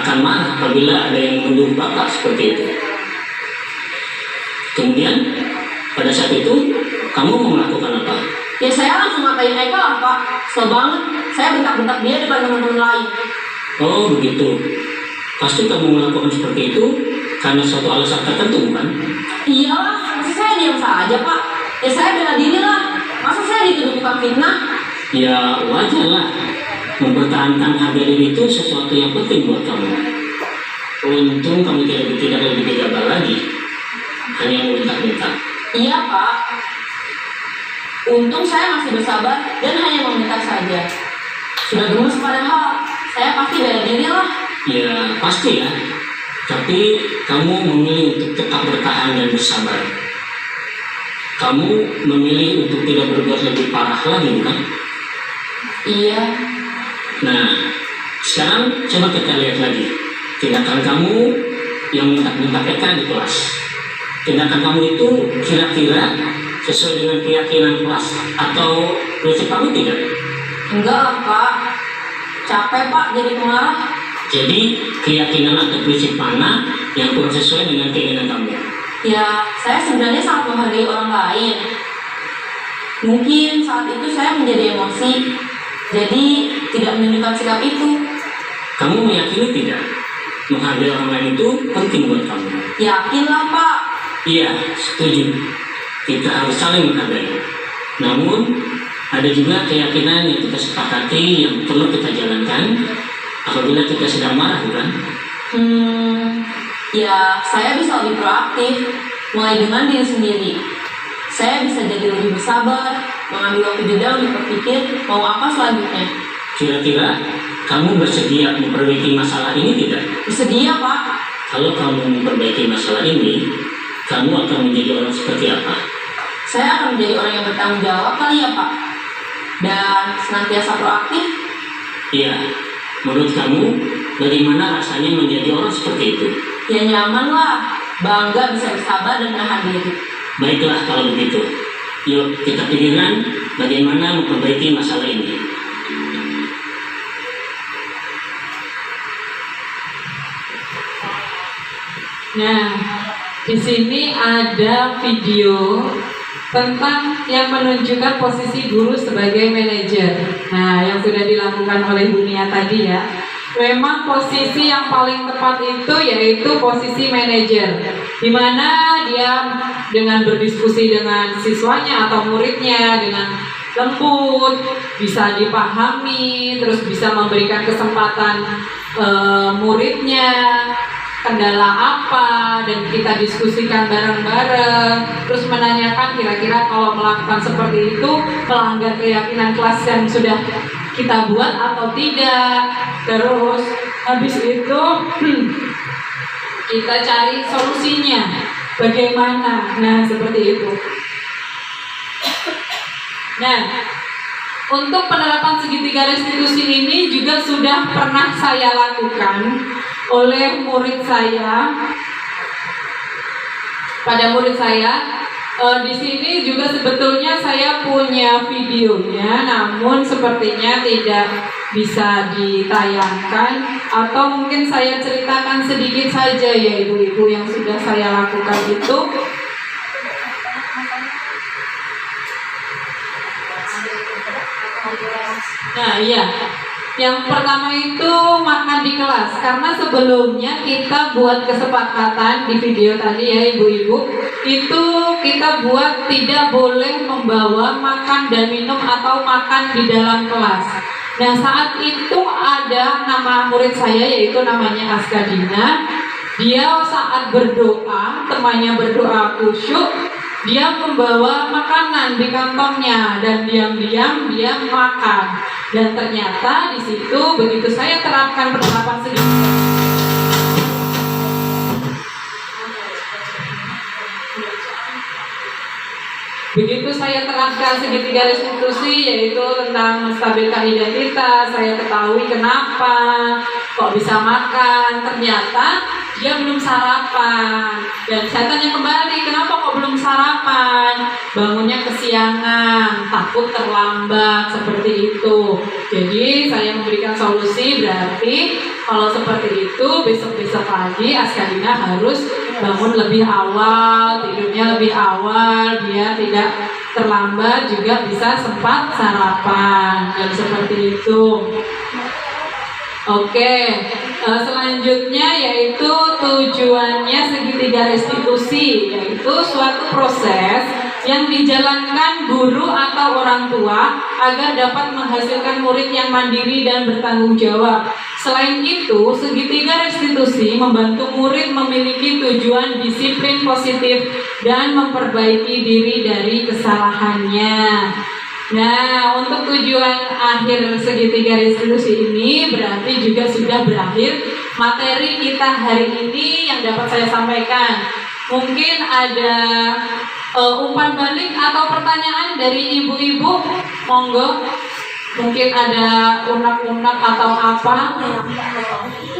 akan marah apabila ada yang menuduh Bapak seperti itu. Kemudian pada saat itu kamu mau melakukan apa? Ya saya langsung ngatain Eka lah Pak. Kesel banget. Saya bentak-bentak dia depan teman-teman lain. Oh begitu. Pasti kamu melakukan seperti itu karena suatu alasan tertentu bukan? Iyalah, masa saya diam saja Pak? Ya saya bela diri lah. Masa saya dituduh tukang fitnah? Ya wajar lah. Mempertahankan harga diri itu sesuatu yang penting buat kamu. Untung kamu tidak lebih gegabah lagi. Hanya meminta-minta. Iya Pak. Untung saya masih bersabar dan hanya meminta saja. Sudah gemes padahal, saya pasti bela diri lah. Ya pasti ya. Tapi kamu memilih untuk tetap bertahan dan bersabar. Kamu memilih untuk tidak berbuat lebih parah lagi bukan? Iya. Nah, sekarang coba kita lihat lagi tindakan kamu yang minta Eka di kelas. Tindakan kamu itu kira-kira sesuai dengan keyakinan kelas atau prinsip kamu tidak? Enggak lah Pak. Capek Pak jadi pemarah. Jadi keyakinan atau prinsip mana yang kurang sesuai dengan keinginan kamu? Ya, saya sebenarnya sangat menghargai orang lain. Mungkin saat itu saya menjadi emosi, jadi tidak menunjukkan sikap itu. Kamu meyakini tidak? Menghargai orang lain itu penting buat kamu. Yakinlah Pak. Iya, setuju. Kita harus saling menghargai. Namun, ada juga keyakinan yang kita sepakati yang perlu kita jalankan apabila kita sedang marah, bukan? Ya, saya bisa lebih proaktif, mulai dengan diri sendiri. Saya bisa jadi lebih bersabar, mengambil waktu jeda untuk berpikir mau apa selanjutnya. Kira-kira kamu bersedia memperbaiki masalah ini tidak? Bersedia Pak. Kalau kamu memperbaiki masalah ini, kamu akan menjadi orang seperti apa? Saya akan menjadi orang yang bertanggung jawab kali ya Pak. Dan senantiasa proaktif. Iya, menurut kamu bagaimana rasanya menjadi orang seperti itu? Ya nyaman lah, bangga bisa bersabar dan menahan diri. Baiklah kalau begitu. Yuk kita pikirkan bagaimana memperbaiki masalah ini. Nah, di sini ada video tentang yang menunjukkan posisi guru sebagai manajer. Nah, yang sudah dilakukan oleh Bunia tadi ya. Memang posisi yang paling tepat itu yaitu posisi manajer, di mana dia dengan berdiskusi dengan siswanya atau muridnya dengan lembut, bisa dipahami, terus bisa memberikan kesempatan muridnya kendala apa, dan kita diskusikan bareng-bareng, terus menanyakan kira-kira kalau melakukan seperti itu melanggar keyakinan kelas yang sudah kita buat atau tidak. Terus habis itu kita cari solusinya bagaimana. Nah, seperti itu. Nah, untuk penerapan segitiga restitusi ini juga sudah pernah saya lakukan oleh murid saya. Pada murid saya, di sini juga sebetulnya saya punya videonya, namun sepertinya tidak bisa ditayangkan, atau mungkin saya ceritakan sedikit saja ya ibu-ibu yang sudah saya lakukan itu. Nah, iya. Yang pertama itu makan di kelas, karena sebelumnya kita buat kesepakatan di video tadi ya ibu-ibu, itu kita buat tidak boleh membawa makan dan minum atau makan di dalam kelas. Nah, saat itu ada nama murid saya yaitu namanya Askadina. Dia saat berdoa, temannya berdoa khusyuk, dia membawa makanan di kantongnya dan diam-diam dia makan. Dan ternyata di situ begitu saya terapkan penerapan segitiga, begitu saya terapkan segitiga restitusi, yaitu tentang menstabilkan identitas, saya ketahui kenapa kok bisa makan. Ternyata dia belum sarapan, dan saya tanya kembali, kenapa kok belum sarapan? Bangunnya kesiangan, takut terlambat, seperti itu. Jadi saya memberikan solusi, berarti kalau seperti itu besok-besok lagi Askadina harus bangun lebih awal, tidurnya lebih awal, dia tidak terlambat, juga bisa sempat sarapan, dan seperti itu. Oke, selanjutnya yaitu tujuannya segitiga restitusi, yaitu suatu proses yang dijalankan guru atau orang tua agar dapat menghasilkan murid yang mandiri dan bertanggung jawab. Selain itu, segitiga restitusi membantu murid memiliki tujuan disiplin positif dan memperbaiki diri dari kesalahannya. Nah, untuk tujuan akhir segitiga restitusi ini berarti juga sudah berakhir materi kita hari ini yang dapat saya sampaikan. Mungkin ada umpan balik atau pertanyaan dari ibu-ibu, monggo. Mungkin ada unek-unek atau apa?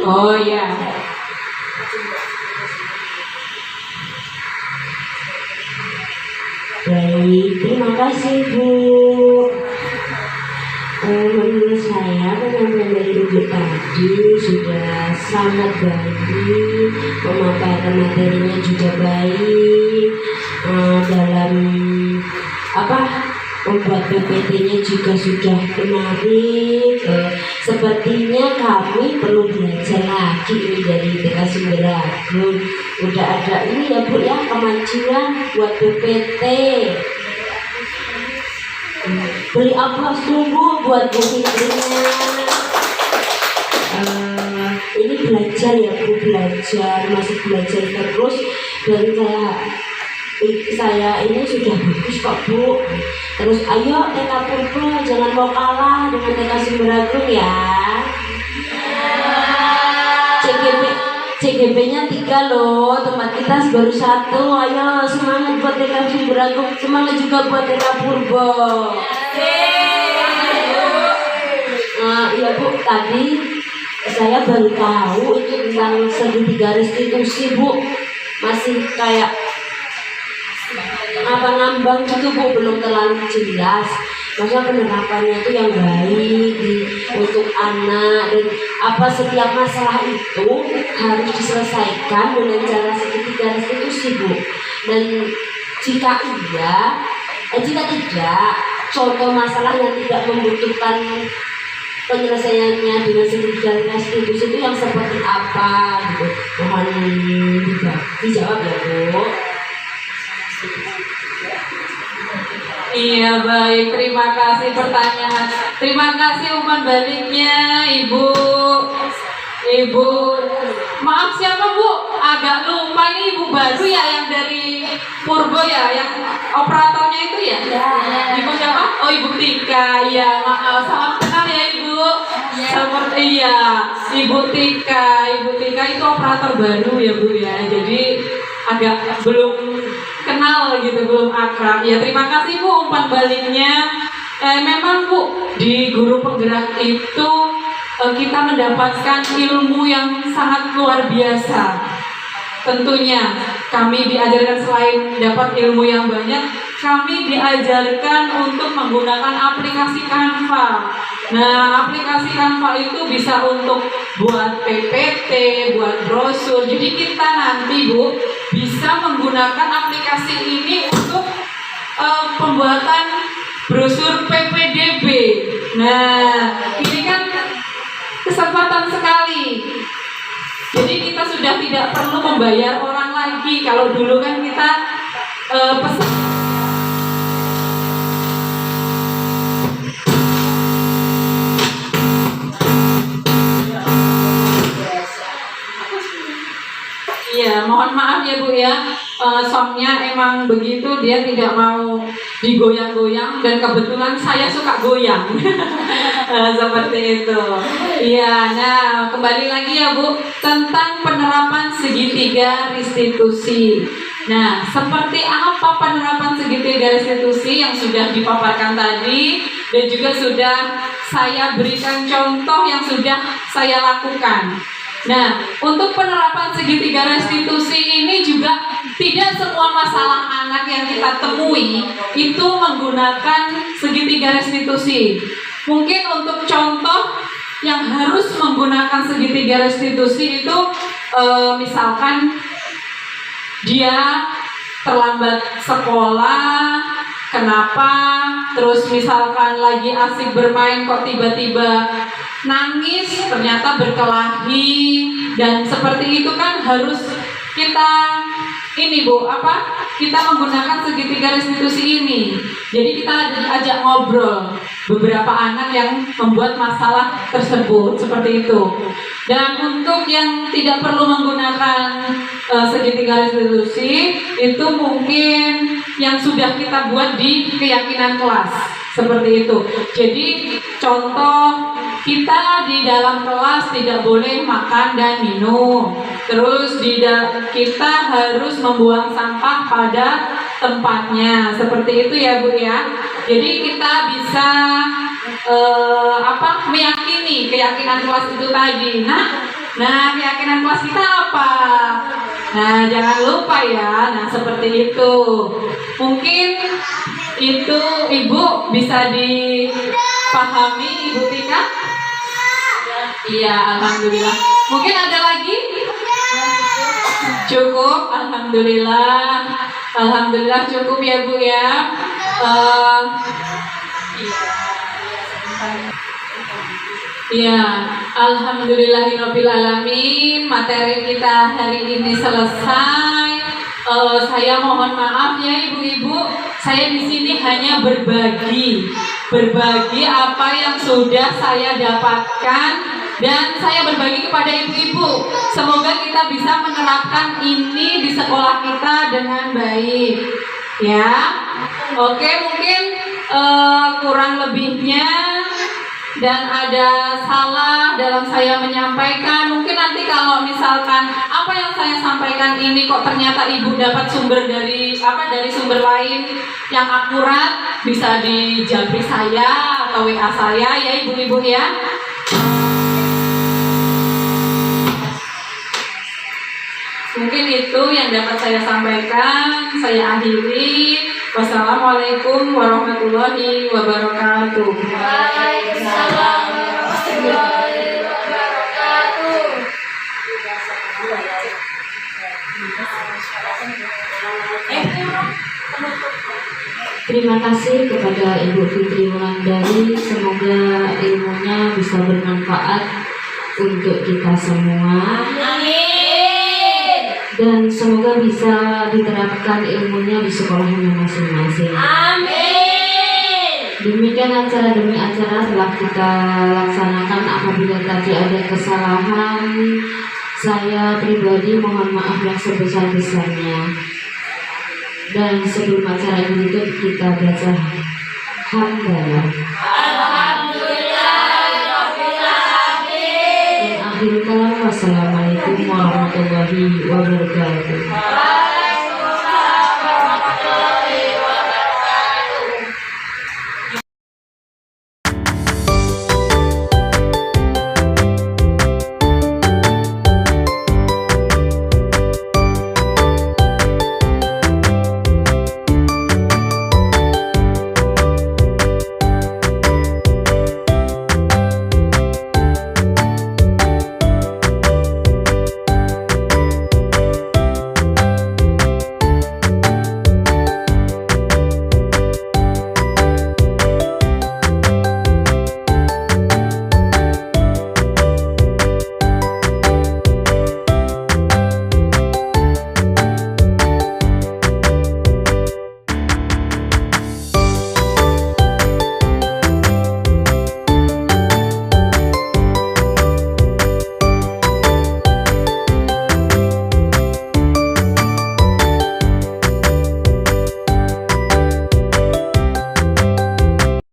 Oh ya. Baik, terima kasih Bu. Menurut saya penyampaian dari Ibu tadi sudah sangat baik, pemaparan materinya juga baik, dalam membuat PPT-nya juga sudah menarik. Sepertinya kami perlu belajar lagi ini dari TK Sumberagung. Udah ada ini ya Bu ya, kemajuan buat PPT. Beli aplaus dulu buat Bu Fitrinya. Ini belajar ya Bu, masih belajar terus, dan saya ini sudah bagus kok Bu. Terus ayo TK Purba jangan mau kalah dengan TK Sumberagung ya. CGP-nya 3 loh, tempat kita baru 1. Ayo semangat buat TK Sumberagung, semangat juga buat TK Purba. Iya Bu, tadi saya baru tahu itu tentang segitiga restitusi Bu. Masih kayak ngambang gitu Bu, belum terlalu jelas. Maksudnya penerapannya itu yang baik untuk anak, dan setiap masalah itu harus diselesaikan dengan cara segitiga restitusi Bu. Dan jika tidak, contoh masalah yang tidak membutuhkan penyelesaiannya dengan segitiga restitusi itu yang seperti apa gitu. Mohon dijawab ya Bu. Iya baik, terima kasih pertanyaan. Terima kasih umpan baliknya Ibu. Maaf siapa Bu? Agak lupa ini Ibu baru ya yang dari Purbo ya, yang operatornya itu ya? Ibu siapa? Oh Ibu Tika. Ya maaf, salam kenal ya Ibu. Seperti Ibu Tika itu operator baru ya Bu ya. Jadi agak belum kenal gitu, belum akrab. Ya terima kasih Bu umpan baliknya. Memang Bu di guru penggerak itu kita mendapatkan ilmu yang sangat luar biasa. Tentunya kami diajarkan selain dapat ilmu yang banyak, kami diajarkan untuk menggunakan aplikasi Canva. Nah, aplikasi Canva itu bisa untuk buat PPT, buat brosur. Jadi kita nanti Bu bisa menggunakan aplikasi ini untuk pembuatan brosur PPDB. Nah, ini kan kesempatan sekali. Jadi kita sudah tidak perlu membayar orang lagi. Kalau dulu kan kita pesan. Iya, mohon maaf ya Bu ya. Songnya emang begitu, dia tidak mau digoyang-goyang dan kebetulan saya suka goyang. Seperti itu. Iya, nah kembali lagi ya Bu tentang penerapan segitiga restitusi. Nah, seperti apa penerapan segitiga restitusi yang sudah dipaparkan tadi dan juga sudah saya berikan contoh yang sudah saya lakukan. Nah, untuk penerapan segitiga restitusi ini juga tidak semua masalah anak yang kita temui itu menggunakan segitiga restitusi. Mungkin untuk contoh yang harus menggunakan segitiga restitusi itu misalkan dia terlambat sekolah, kenapa? Terus misalkan lagi asik bermain kok tiba-tiba nangis, ternyata berkelahi, dan seperti itu kan harus kita ini Bu, kita menggunakan segitiga restitusi ini. Jadi kita ajak ngobrol beberapa anak yang membuat masalah tersebut seperti itu. Dan untuk yang tidak perlu menggunakan segitiga restitusi itu mungkin yang sudah kita buat di keyakinan kelas seperti itu. Jadi contoh, kita di dalam kelas tidak boleh makan dan minum. Terus kita harus membuang sampah pada tempatnya. Seperti itu ya Bu ya. Jadi kita bisa meyakini keyakinan kelas itu tadi. Nah keyakinan kelas kita apa? Nah jangan lupa ya. Nah seperti itu. Mungkin itu Ibu bisa dipahami Ibu Tika? Iya, alhamdulillah. Mungkin ada lagi? Cukup, alhamdulillah. Alhamdulillah cukup ya Bu ya. Ya, alhamdulillahirobbilalamin. Materi kita hari ini selesai. Saya mohon maaf ya ibu-ibu. Saya di sini hanya berbagi apa yang sudah saya dapatkan dan saya berbagi kepada ibu-ibu. Semoga kita bisa menerapkan ini di sekolah kita dengan baik. Ya, oke mungkin kurang lebihnya dan ada salah dalam saya menyampaikan, mungkin nanti kalau misalkan apa yang saya sampaikan ini kok ternyata ibu dapat sumber dari sumber lain yang akurat, bisa di japri saya atau WA saya ya ibu-ibu ya. Mungkin itu yang dapat saya sampaikan. Saya akhiri. Wassalamualaikum warahmatullahi wabarakatuh. Waalaikumsalam warahmatullahi wabarakatuh. Terima kasih kepada Ibu Fitri Wulandari. Semoga ilmunya bisa bermanfaat untuk kita semua. Amin. Dan semoga bisa diterapkan ilmunya di sekolahnya masing-masing. Amin. Demikian acara demi acara telah kita laksanakan. Apabila tadi ada kesalahan, saya pribadi mohon maaf yang sebesar-besarnya. Dan sebelum acara ini ditutup, kita baca hamdalah.